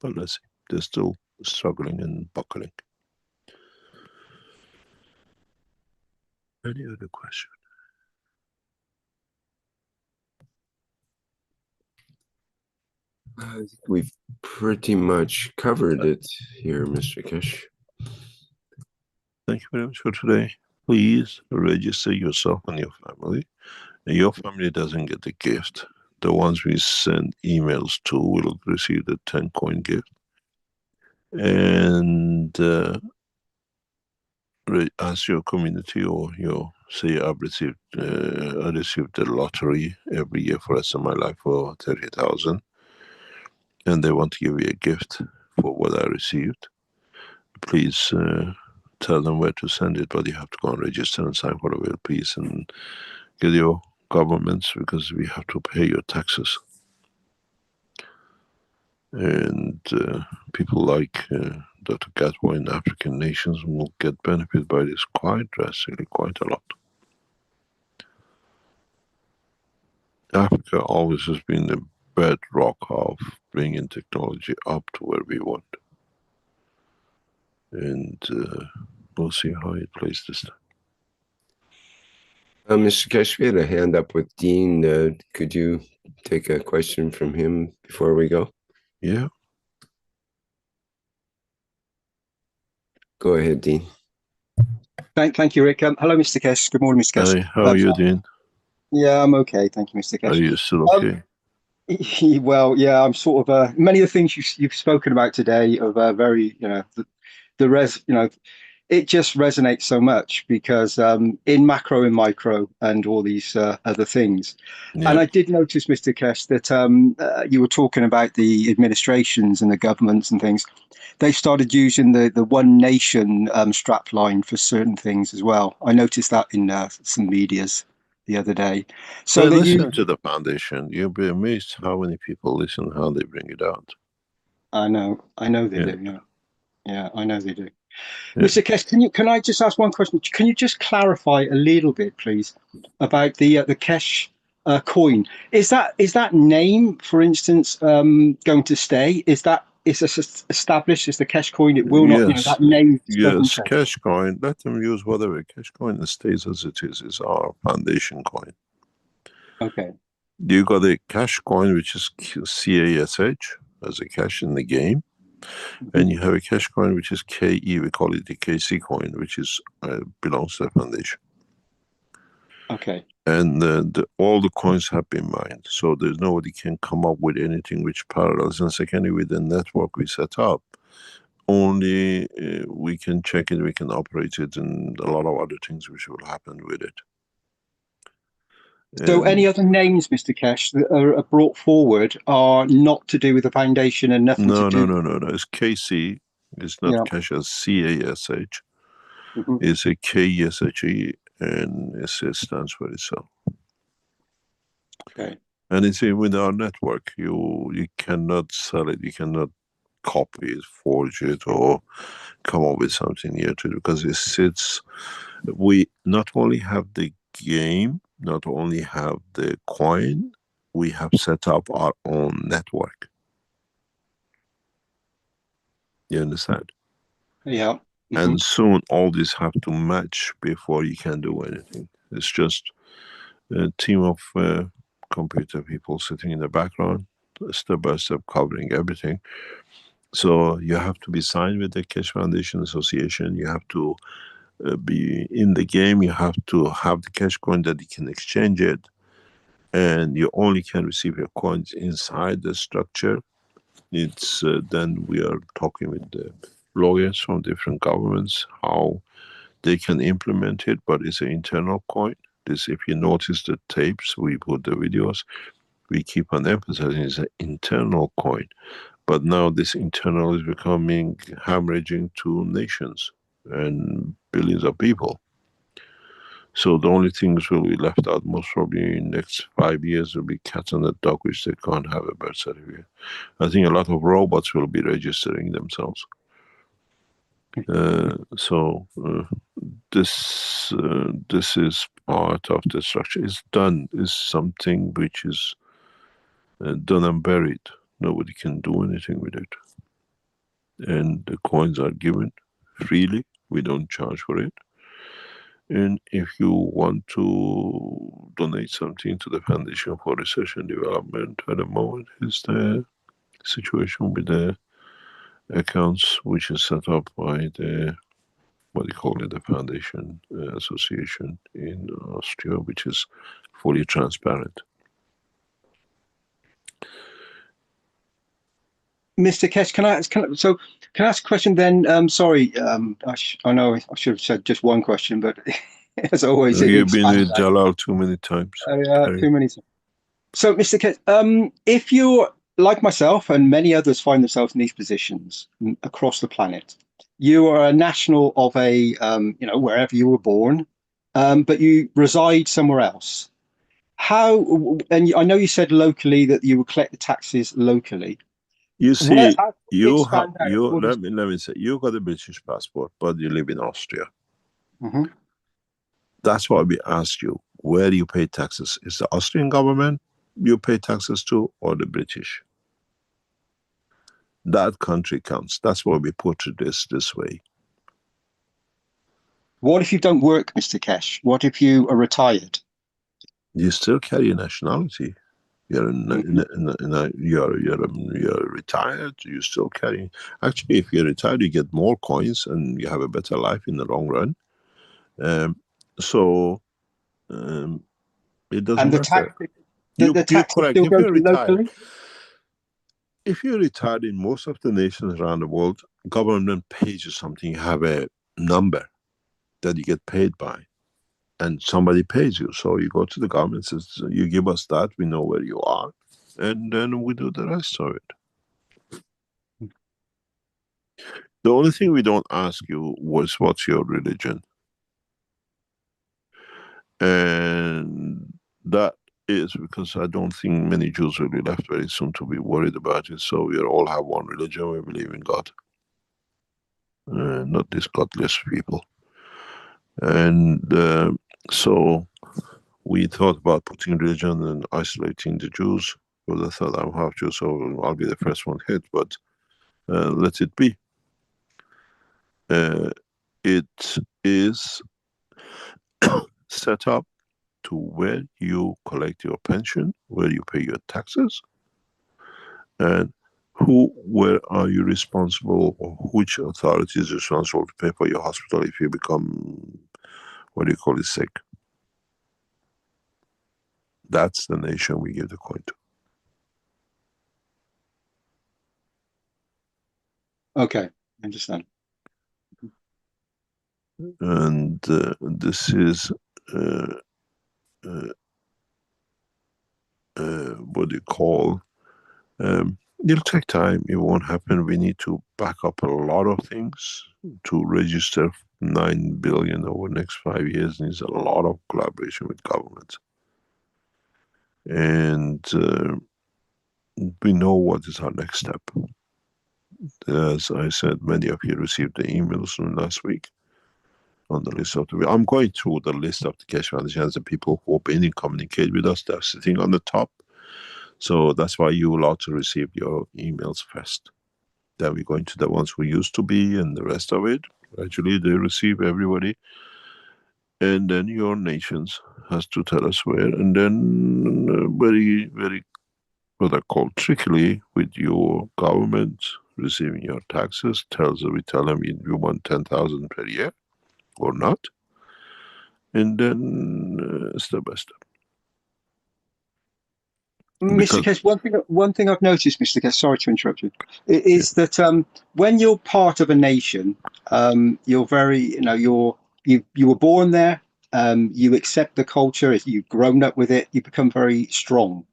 But let's see, they're still struggling and buckling. Any other question? I think we've pretty much covered it here, Mr. Kesh. Thank you very much for today. Please register yourself and your family. And your family doesn't get the gift. The ones we send emails to will receive the 10 coin gift. And as your community, or your say, I received the lottery every year for the rest of my life for 30,000, and they want to give you a gift for what I received. Please tell them where to send it, but you have to go and register and sign for the will, please, and get your governments, because we have to pay your taxes. And people like Dr. Gatwa in African nations will get benefit by this quite drastically, quite a lot. Africa always has been the bedrock of bringing technology up to where we want. And we'll see how it plays this time. Mr. Kesh, we had a hand up with Dean. Could you take a question from him before we go? Yeah. Go ahead, Dean. Thank you, Rick. Hello, Mr. Kesh. Good morning, Mr. Kesh. Hi, how are you, Dean? Yeah, I'm okay. Thank you, Mr. Kesh. Are you still okay? Well, yeah, I'm sort of many of the things you've spoken about today are very, it just resonates so much because in macro and micro and all these other things. Yeah. And I did notice, Mr. Kesh, that you were talking about the administrations and the governments and things. They started using the One Nation strap line for certain things as well. I noticed that in some medias the other day. So Well, that listen to the foundation. You'll be amazed how many people listen, how they bring it out. I know they Yeah. do. Yeah, I know they do. Yeah. Mr. Kesh, can I just ask one question? Can you just clarify a little bit, please, about the Kesh coin? Is that name, for instance, going to stay? Is established as the Kesh coin? It will not. Yes. That name doesn't Yes, change. Cash coin. Let them use whatever. Cash coin stays as it is. It's our foundation coin. Okay. You got a cash coin, which is CASH, as a cash in the game. And you have a cash coin, which is KE. We call it the KC coin, which is belongs to the foundation. Okay. And all the coins have been mined. So there's nobody can come up with anything which parallels. And secondly, with the network we set up, only we can check it, we can operate it, and a lot of other things which will happen with it. So any other names, Mr. Kesh, that are brought forward are not to do with the foundation and nothing to do. No. It's KC. It's not cash as CASH. It's a KESHE, and it stands for itself. Okay. And it's with our network. You cannot sell it. You cannot copy it, forge it, or come up with something new to it, because it sits. We not only have the game, not only have the coin, we have set up our own network. You understand? Yeah. And soon all these have to match before you can do anything. It's just a team of computer people sitting in the background, step by step covering everything. So you have to be signed with the Keshe Foundation Association. You have to be in the game. You have to have the cash coin that you can exchange it, and you only can receive your coins inside the structure. It's then we are talking with the lawyers from different governments how they can implement it, but it's an internal coin. This, if you notice the tapes, we put the videos, we keep on emphasizing it's an internal coin, But now this internal is becoming hemorrhaging to nations and billions of people. So the only things will be left out most probably in the next 5 years will be cat and the dog, which they can't have a birth certificate. I think a lot of robots will be registering themselves. This is part of the structure. It's done. It's something which is done and buried. Nobody can do anything with it. And the coins are given freely. We don't charge for it. And if you want to donate something to the Foundation for Research and Development, at the moment is the situation with the accounts which is set up by the, what do you call it, the Foundation Association in Austria, which is fully transparent. Mr. Kesh, can I ask a question then? Sorry, I know I should have said just one question, but as always, You've been with Jalal too many times. Too many times. So, Mr. Kesh, if you're like myself and many others find themselves in these positions across the planet, you are a national of a, wherever you were born, but you reside somewhere else. How, and I know you said locally that you would collect the taxes locally. You see, let me say, you got a British passport, but you live in Austria. Mm-hmm. That's why we asked you, where do you pay taxes? Is the Austrian government you pay taxes to, or the British? That country counts. That's why we put it this way. What if you don't work, Mr. Kesh? What if you are retired? You still carry a nationality. You're retired. You still carry. Actually, if you're retired, you get more coins and you have a better life in the long run. It doesn't matter. The tax still goes locally. If you're retired in most of the nations around the world, government pays you something. You have a number that you get paid by, and somebody pays you. So you go to the government, says, you give us that, we know where you are, and then we do the rest of it. The only thing we don't ask you was what's your religion. And that is because I don't think many Jews will be left very soon to be worried about it. So we all have one religion, we believe in God. Not these godless people. And so we thought about putting religion and isolating the Jews. Because I thought I'm half Jew, so I'll be the first one hit, but let it be. It is set up to where you collect your pension, where you pay your taxes, and where are you responsible, or which authority is responsible to pay for your hospital if you become, what do you call it, sick. That's the nation we give the coin to. Okay, I understand. And this is what do you call, it'll take time, it won't happen. We need to back up a lot of things. To register 9 billion over the next 5 years needs a lot of collaboration with governments. And we know what is our next step. As I said, many of you received the emails from last week on the list of the... I'm going through the list of the Keshe Foundation as the people who have been in communicate with us. They're sitting on the top. So that's why you will also receive your emails first. Then we're going to the ones who used to be and the rest of it. Gradually they receive everybody. And then your nations has to tell us where. And then very, very, what I call trickily, with your government receiving your taxes, we tell them you want 10,000 per year or not. And then step by step. Mr. Kesh, one thing I've noticed, Mr. Kesh, sorry to interrupt you, is that when you're part of a nation, you're very, you were born there, you accept the culture, you've grown up with it, you become very strong.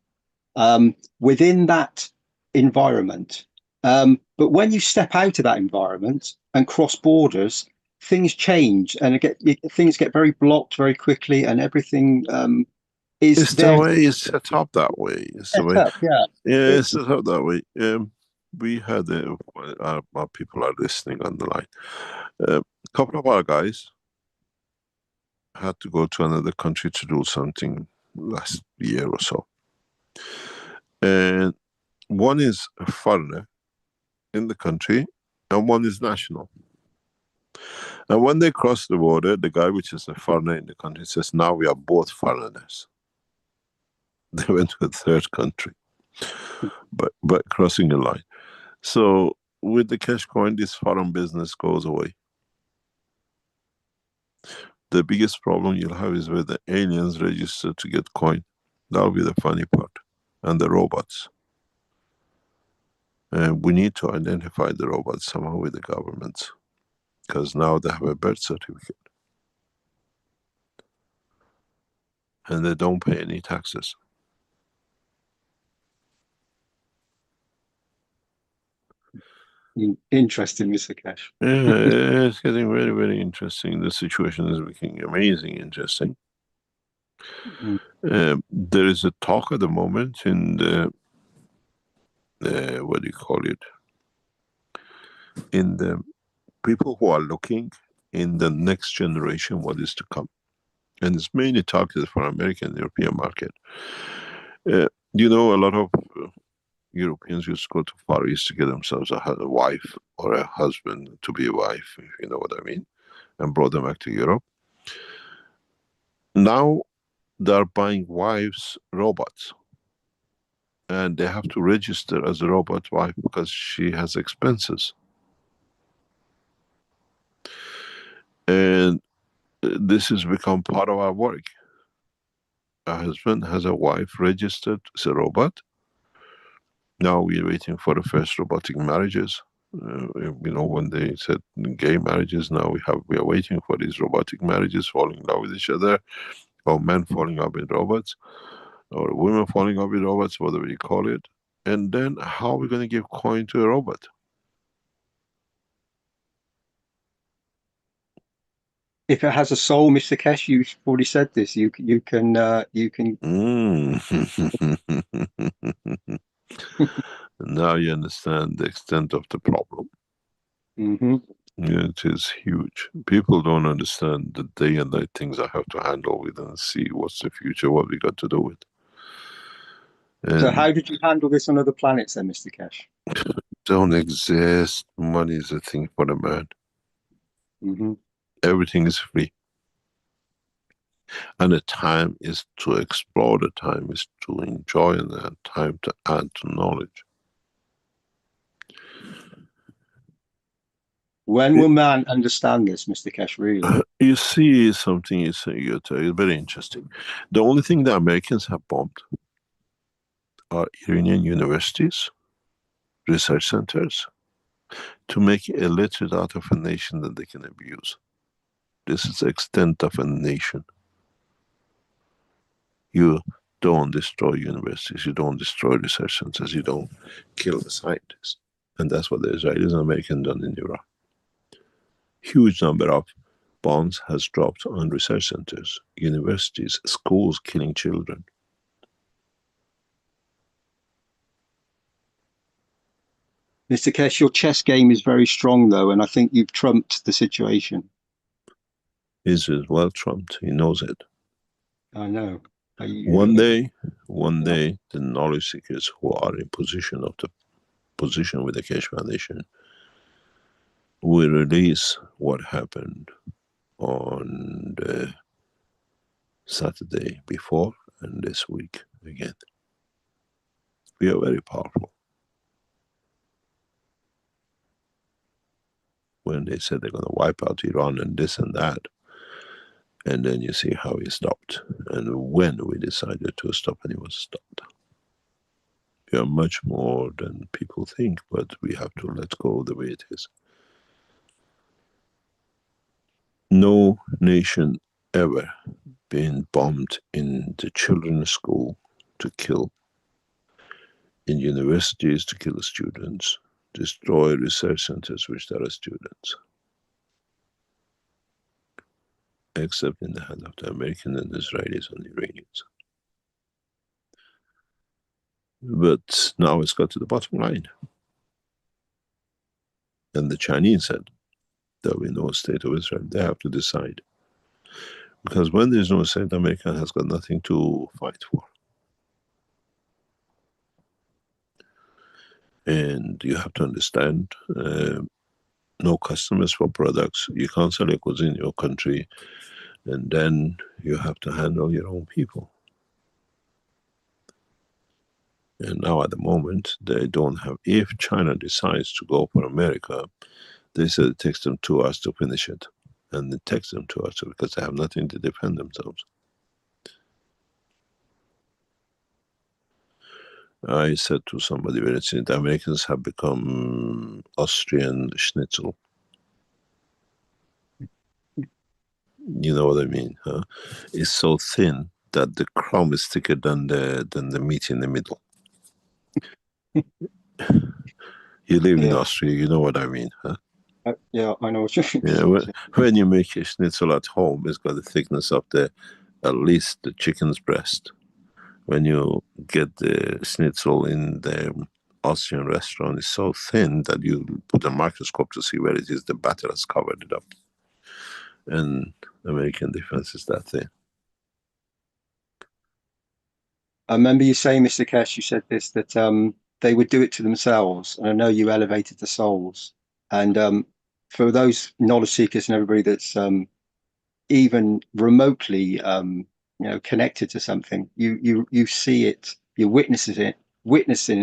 Within that environment, But when you step out of that environment and cross borders, things change, and things get very blocked very quickly, and everything is It's the there way it's set up that way. It's the set way, up. Yeah, yeah, it's it's set up that way. We had our people are listening on the line. A couple of our guys had to go to another country to do something last year or so, and one is a foreigner in the country, and one is national. And when they cross the border, the guy which is a foreigner in the country says, "Now we are both foreigners." They went to a third country, but crossing a line. So with the cash coin, this foreign business goes away. The biggest problem you'll have is where the aliens register to get coin. That'll be the funny part. And the robots. And we need to identify the robots somehow with the governments, because now they have a birth certificate. And they don't pay any taxes. interesting, Mr. Cash. Yeah, it's getting very, very interesting. The situation is becoming amazing interesting. There is a talk at the moment in the, what do you call it? In the people who are looking in the next generation, what is to come. And it's mainly targeted for American and European market. You know, a lot of Europeans used to go to Far East to get themselves a wife or a husband to be a wife, if you know what I mean, and brought them back to Europe. Now they're buying wives robots, and they have to register as a robot wife because she has expenses. And this has become part of our work. Our husband has a wife registered as a robot. Now we're waiting for the first robotic marriages. You know, when they said gay marriages, now we are waiting for these robotic marriages, falling in love with each other, or men falling in love with robots, or women falling in love with robots, whatever you call it. And then how are we going to give coin to a robot? If it has a soul, Mr. Cash, you've already said this. You can. Now you understand the extent of the problem. Mhm. Yeah, it is huge. People don't understand the day and night things I have to handle with and see what's the future, what we got to do with. So And how did you handle this on other planets then, Mr. Cash? don't exist. Money is a thing for the man. Mm-hmm. Everything is free. And the time is to explore, the time is to enjoy, and the time to add to knowledge. When will man understand this, Mr. Cash, really? You see something you say, it's very interesting. The only thing the Americans have bombed are Iranian universities, research centers, to make illiterate out of a nation that they can abuse. This is the extent of a nation. You don't destroy universities, you don't destroy research centers, you don't kill the scientists. And that's what the Israelis and Americans done in Iraq. Huge number of bombs has dropped on research centers, universities, schools, killing children. Mr. Cash, your chess game is very strong, though, and I think you've trumped the situation. Israel is well trumped, he knows it. I know. One day, the knowledge seekers who are in position with the Keshe Foundation will release what happened on the Saturday before and this week again. We are very powerful. When they said they're going to wipe out Iran and this and that, and then you see how he stopped. And when we decided to stop, and he was stopped. We are much more than people think, but we have to let go the way it is. No nation ever been bombed in the children's school to kill, in universities to kill the students. destroy research centers which there are students, except in the hand of the Americans and Israelis and Iranians. But now it's got to the bottom line. And the Chinese said, there'll be no state of Israel. They have to decide. Because when there's no state, America has got nothing to fight for. And you have to understand, no customers for products. You can't sell your goods in your country. And then you have to handle your own people. And now at the moment, they don't have, if China decides to go for America, they said it takes them 2 hours to finish it. And it takes them 2 hours because they have nothing to defend themselves. I said to somebody very soon, the Americans have become Austrian schnitzel. You know what I mean, huh? It's so thin that the crumb is thicker than the meat in the middle. You live in Austria, you know what I mean, huh? Yeah, I know what you mean. Yeah, when you make a schnitzel at home, it's got the thickness of at least the chicken's breast. When you get the schnitzel in the Austrian restaurant, it's so thin that you put a microscope to see where it is. The batter has covered it up. And American defense is that thin. I remember you saying, Mr. Kesh, you said this, that they would do it to themselves. And I know you elevated the souls. And for those knowledge seekers and everybody that's even remotely connected to something, you see it, you're witnessing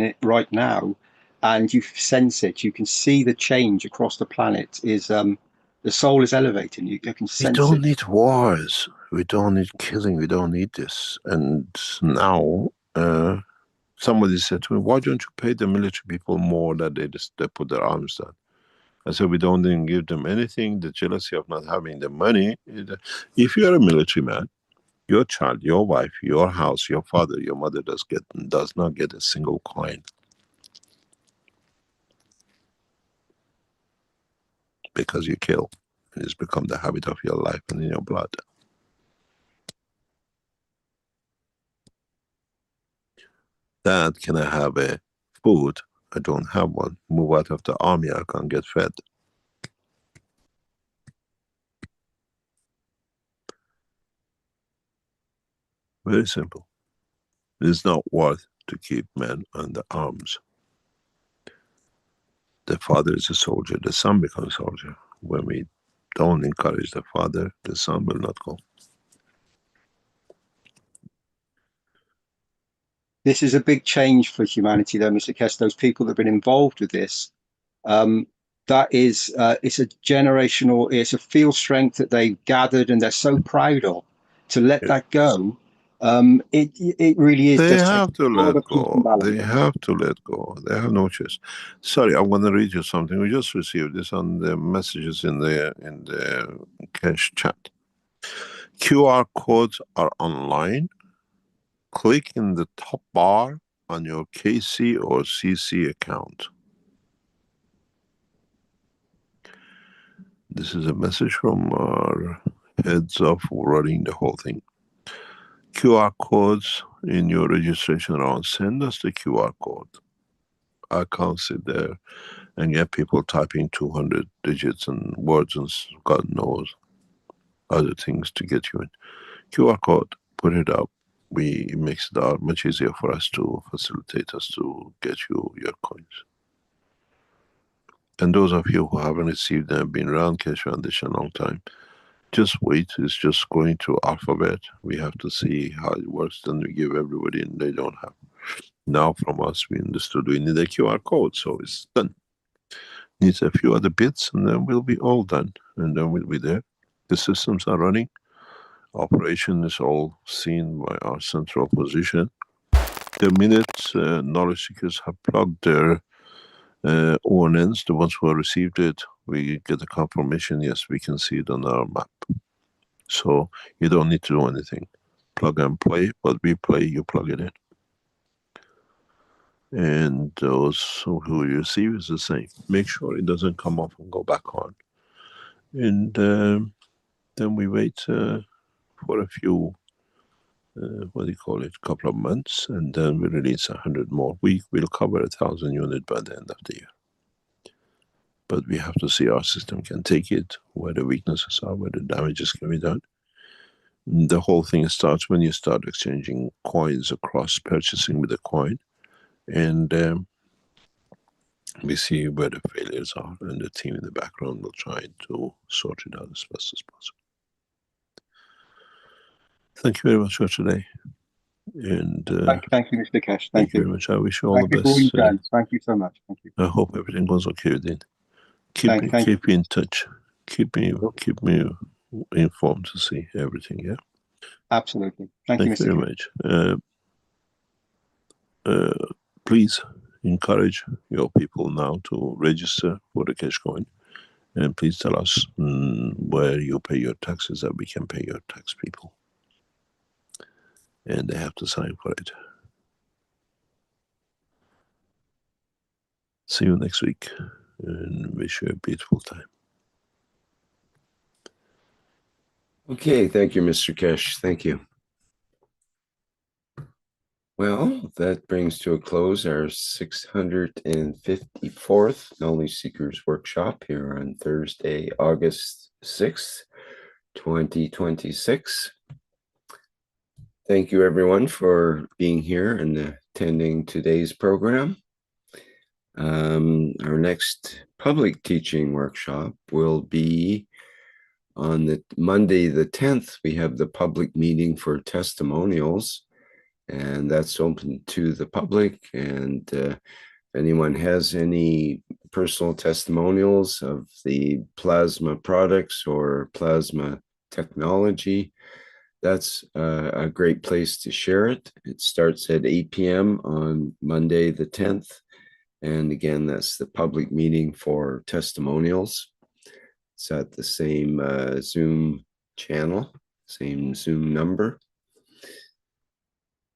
it right now, and you sense it. You can see the change across the planet. Is the soul is elevating. You can sense it. We don't need wars. We don't need killing. We don't need this. And now somebody said to me, "Why don't you pay the military people more that they put their arms down?" I said, we don't even give them anything. The jealousy of not having the money. If you're a military man, your child, your wife, your house, your father, your mother does not get a single coin. Because you kill. And it's become the habit of your life and in your blood. Dad, can I have a food? I don't have one. Move out of the army, I can't get fed. Very simple. It's not worth to keep men under arms. The father is a soldier, the son becomes a soldier. When we don't encourage the father, the son will not go. This is a big change for humanity, though, Mr. Kesh. Those people that have been involved with this, that is, it's a generational, it's a field strength that they've gathered and they're so proud of. To let that go, it really is. They have to let go. They have to let go. They have no choice. Sorry, I'm going to read you something. We just received this on the messages in the cache chat. QR codes are online. Click in the top bar on your KC or CC account. This is a message from our heads of running the whole thing. QR codes in your registration round. Send us the QR code. I can't sit there and get people typing 200 digits and words and God knows other things to get you in. QR code, put it up. It makes it much easier for us to facilitate us to get you your coins. And those of you who haven't received them, been around Keshe Foundation a long time, just wait. It's just going through alphabet. We have to see how it works. Then we give everybody, and they don't have. Now from us, we understood we need a QR code, so it's done. Needs a few other bits, and then we'll be all done. And then we'll be there. The systems are running. Operation is all seen by our central position. The minute knowledge seekers have plugged their ONNs, the ones who have received it, we get a confirmation, yes, we can see it on our map. So you don't need to do anything. Plug and play, but we play, you plug it in. and those who receive is the same. Make sure it doesn't come off and go back on. And then we wait for a few, couple of months, and then we release 100 more. We will cover 1,000 units by the end of the year. But we have to see our system can take it, where the weaknesses are, where the damages can be done. The whole thing starts when you start exchanging coins across, purchasing with a coin, and we see where the failures are, and the team in the background will try to sort it out as best as possible. Thank you very much for today. And thank you, Mr. Kesh. Thank you very much. I wish you all the best. Thank you for all you've done. Thank you so much. Thank you. I hope everything goes okay with it. Keep me in touch. Keep me informed to see everything. Yeah. Absolutely. Thank you, Mr. very much. Please encourage your people now to register for the cash coin, and please tell us where you pay your taxes, that we can pay your tax people, and they have to sign for it. See you next week, and wish you a beautiful time. Okay, thank you, Mr. Kesh. Thank you. Well, that brings to a close our 654th Knowledge Seekers Workshop here on Thursday, August 6th, 2026. Thank you, everyone, for being here and attending today's program. Our next public teaching workshop will be on the Monday the 10th. We have the public meeting for testimonials, and that's open to the public. And if anyone has any personal testimonials of the plasma products or plasma technology, that's a great place to share it. It starts at 8 p.m. on Monday the 10th. And again, that's the public meeting for testimonials. It's at the same Zoom channel, same Zoom number.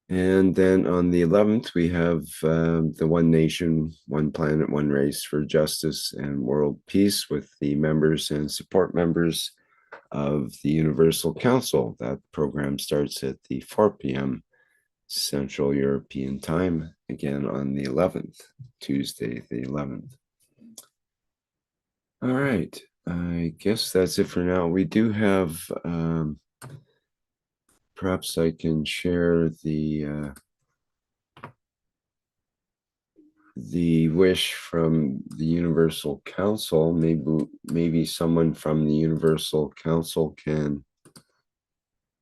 And then on the 11th, we have the One Nation, One Planet, One Race for Justice and World Peace with the members and support members of the Universal Council. That program starts at the 4 p.m. Central European Time, again on the 11th, Tuesday the 11th. All right, I guess that's it for now. We do have, perhaps I can share the wish from the Universal Council. Maybe someone from the Universal Council can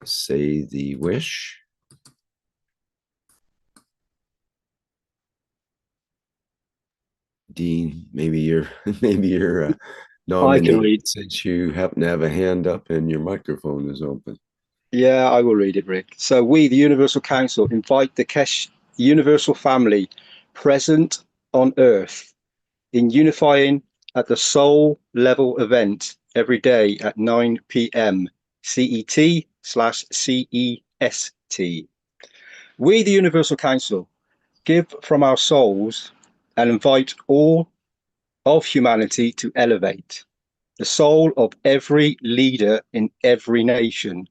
say the wish. Dean, maybe you're nominated since you happen to have a hand up and your microphone is open. Yeah, I will read it, Rick. So we, the Universal Council, invite the Kesh Universal family present on Earth in unifying at the soul level event every day at 9 p.m. CET/CEST. We, the Universal Council, give from our souls and invite all of humanity to elevate the soul of every leader in every nation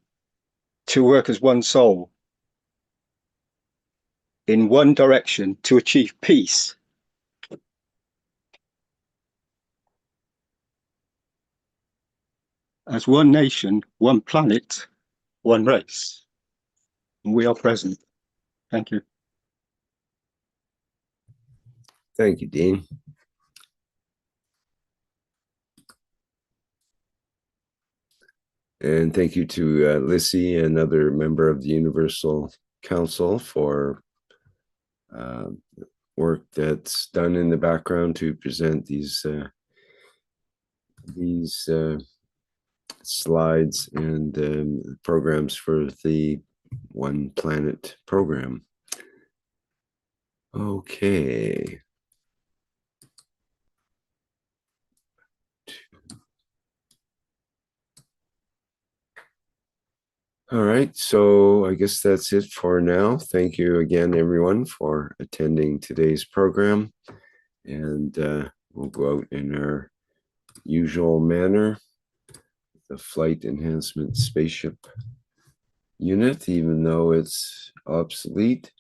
to work as one soul in one direction to achieve peace. As one nation, one planet, one race. And we are present. Thank you. Thank you, Dean. And thank you to Lissy, another member of the Universal Council, for work that's done in the background to present these slides and programs for the One Planet program. Okay. All right, so I guess that's it for now. Thank you again, everyone, for attending today's program. And we'll go out in our usual manner, the Flight Enhancement Spaceship Unit, even though it's obsolete,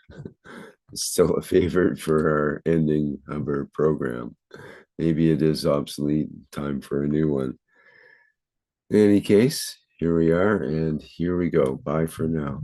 it's still a favorite for our ending of our program. Maybe it is obsolete, time for a new one. In any case, here we are, and here we go. Bye for now.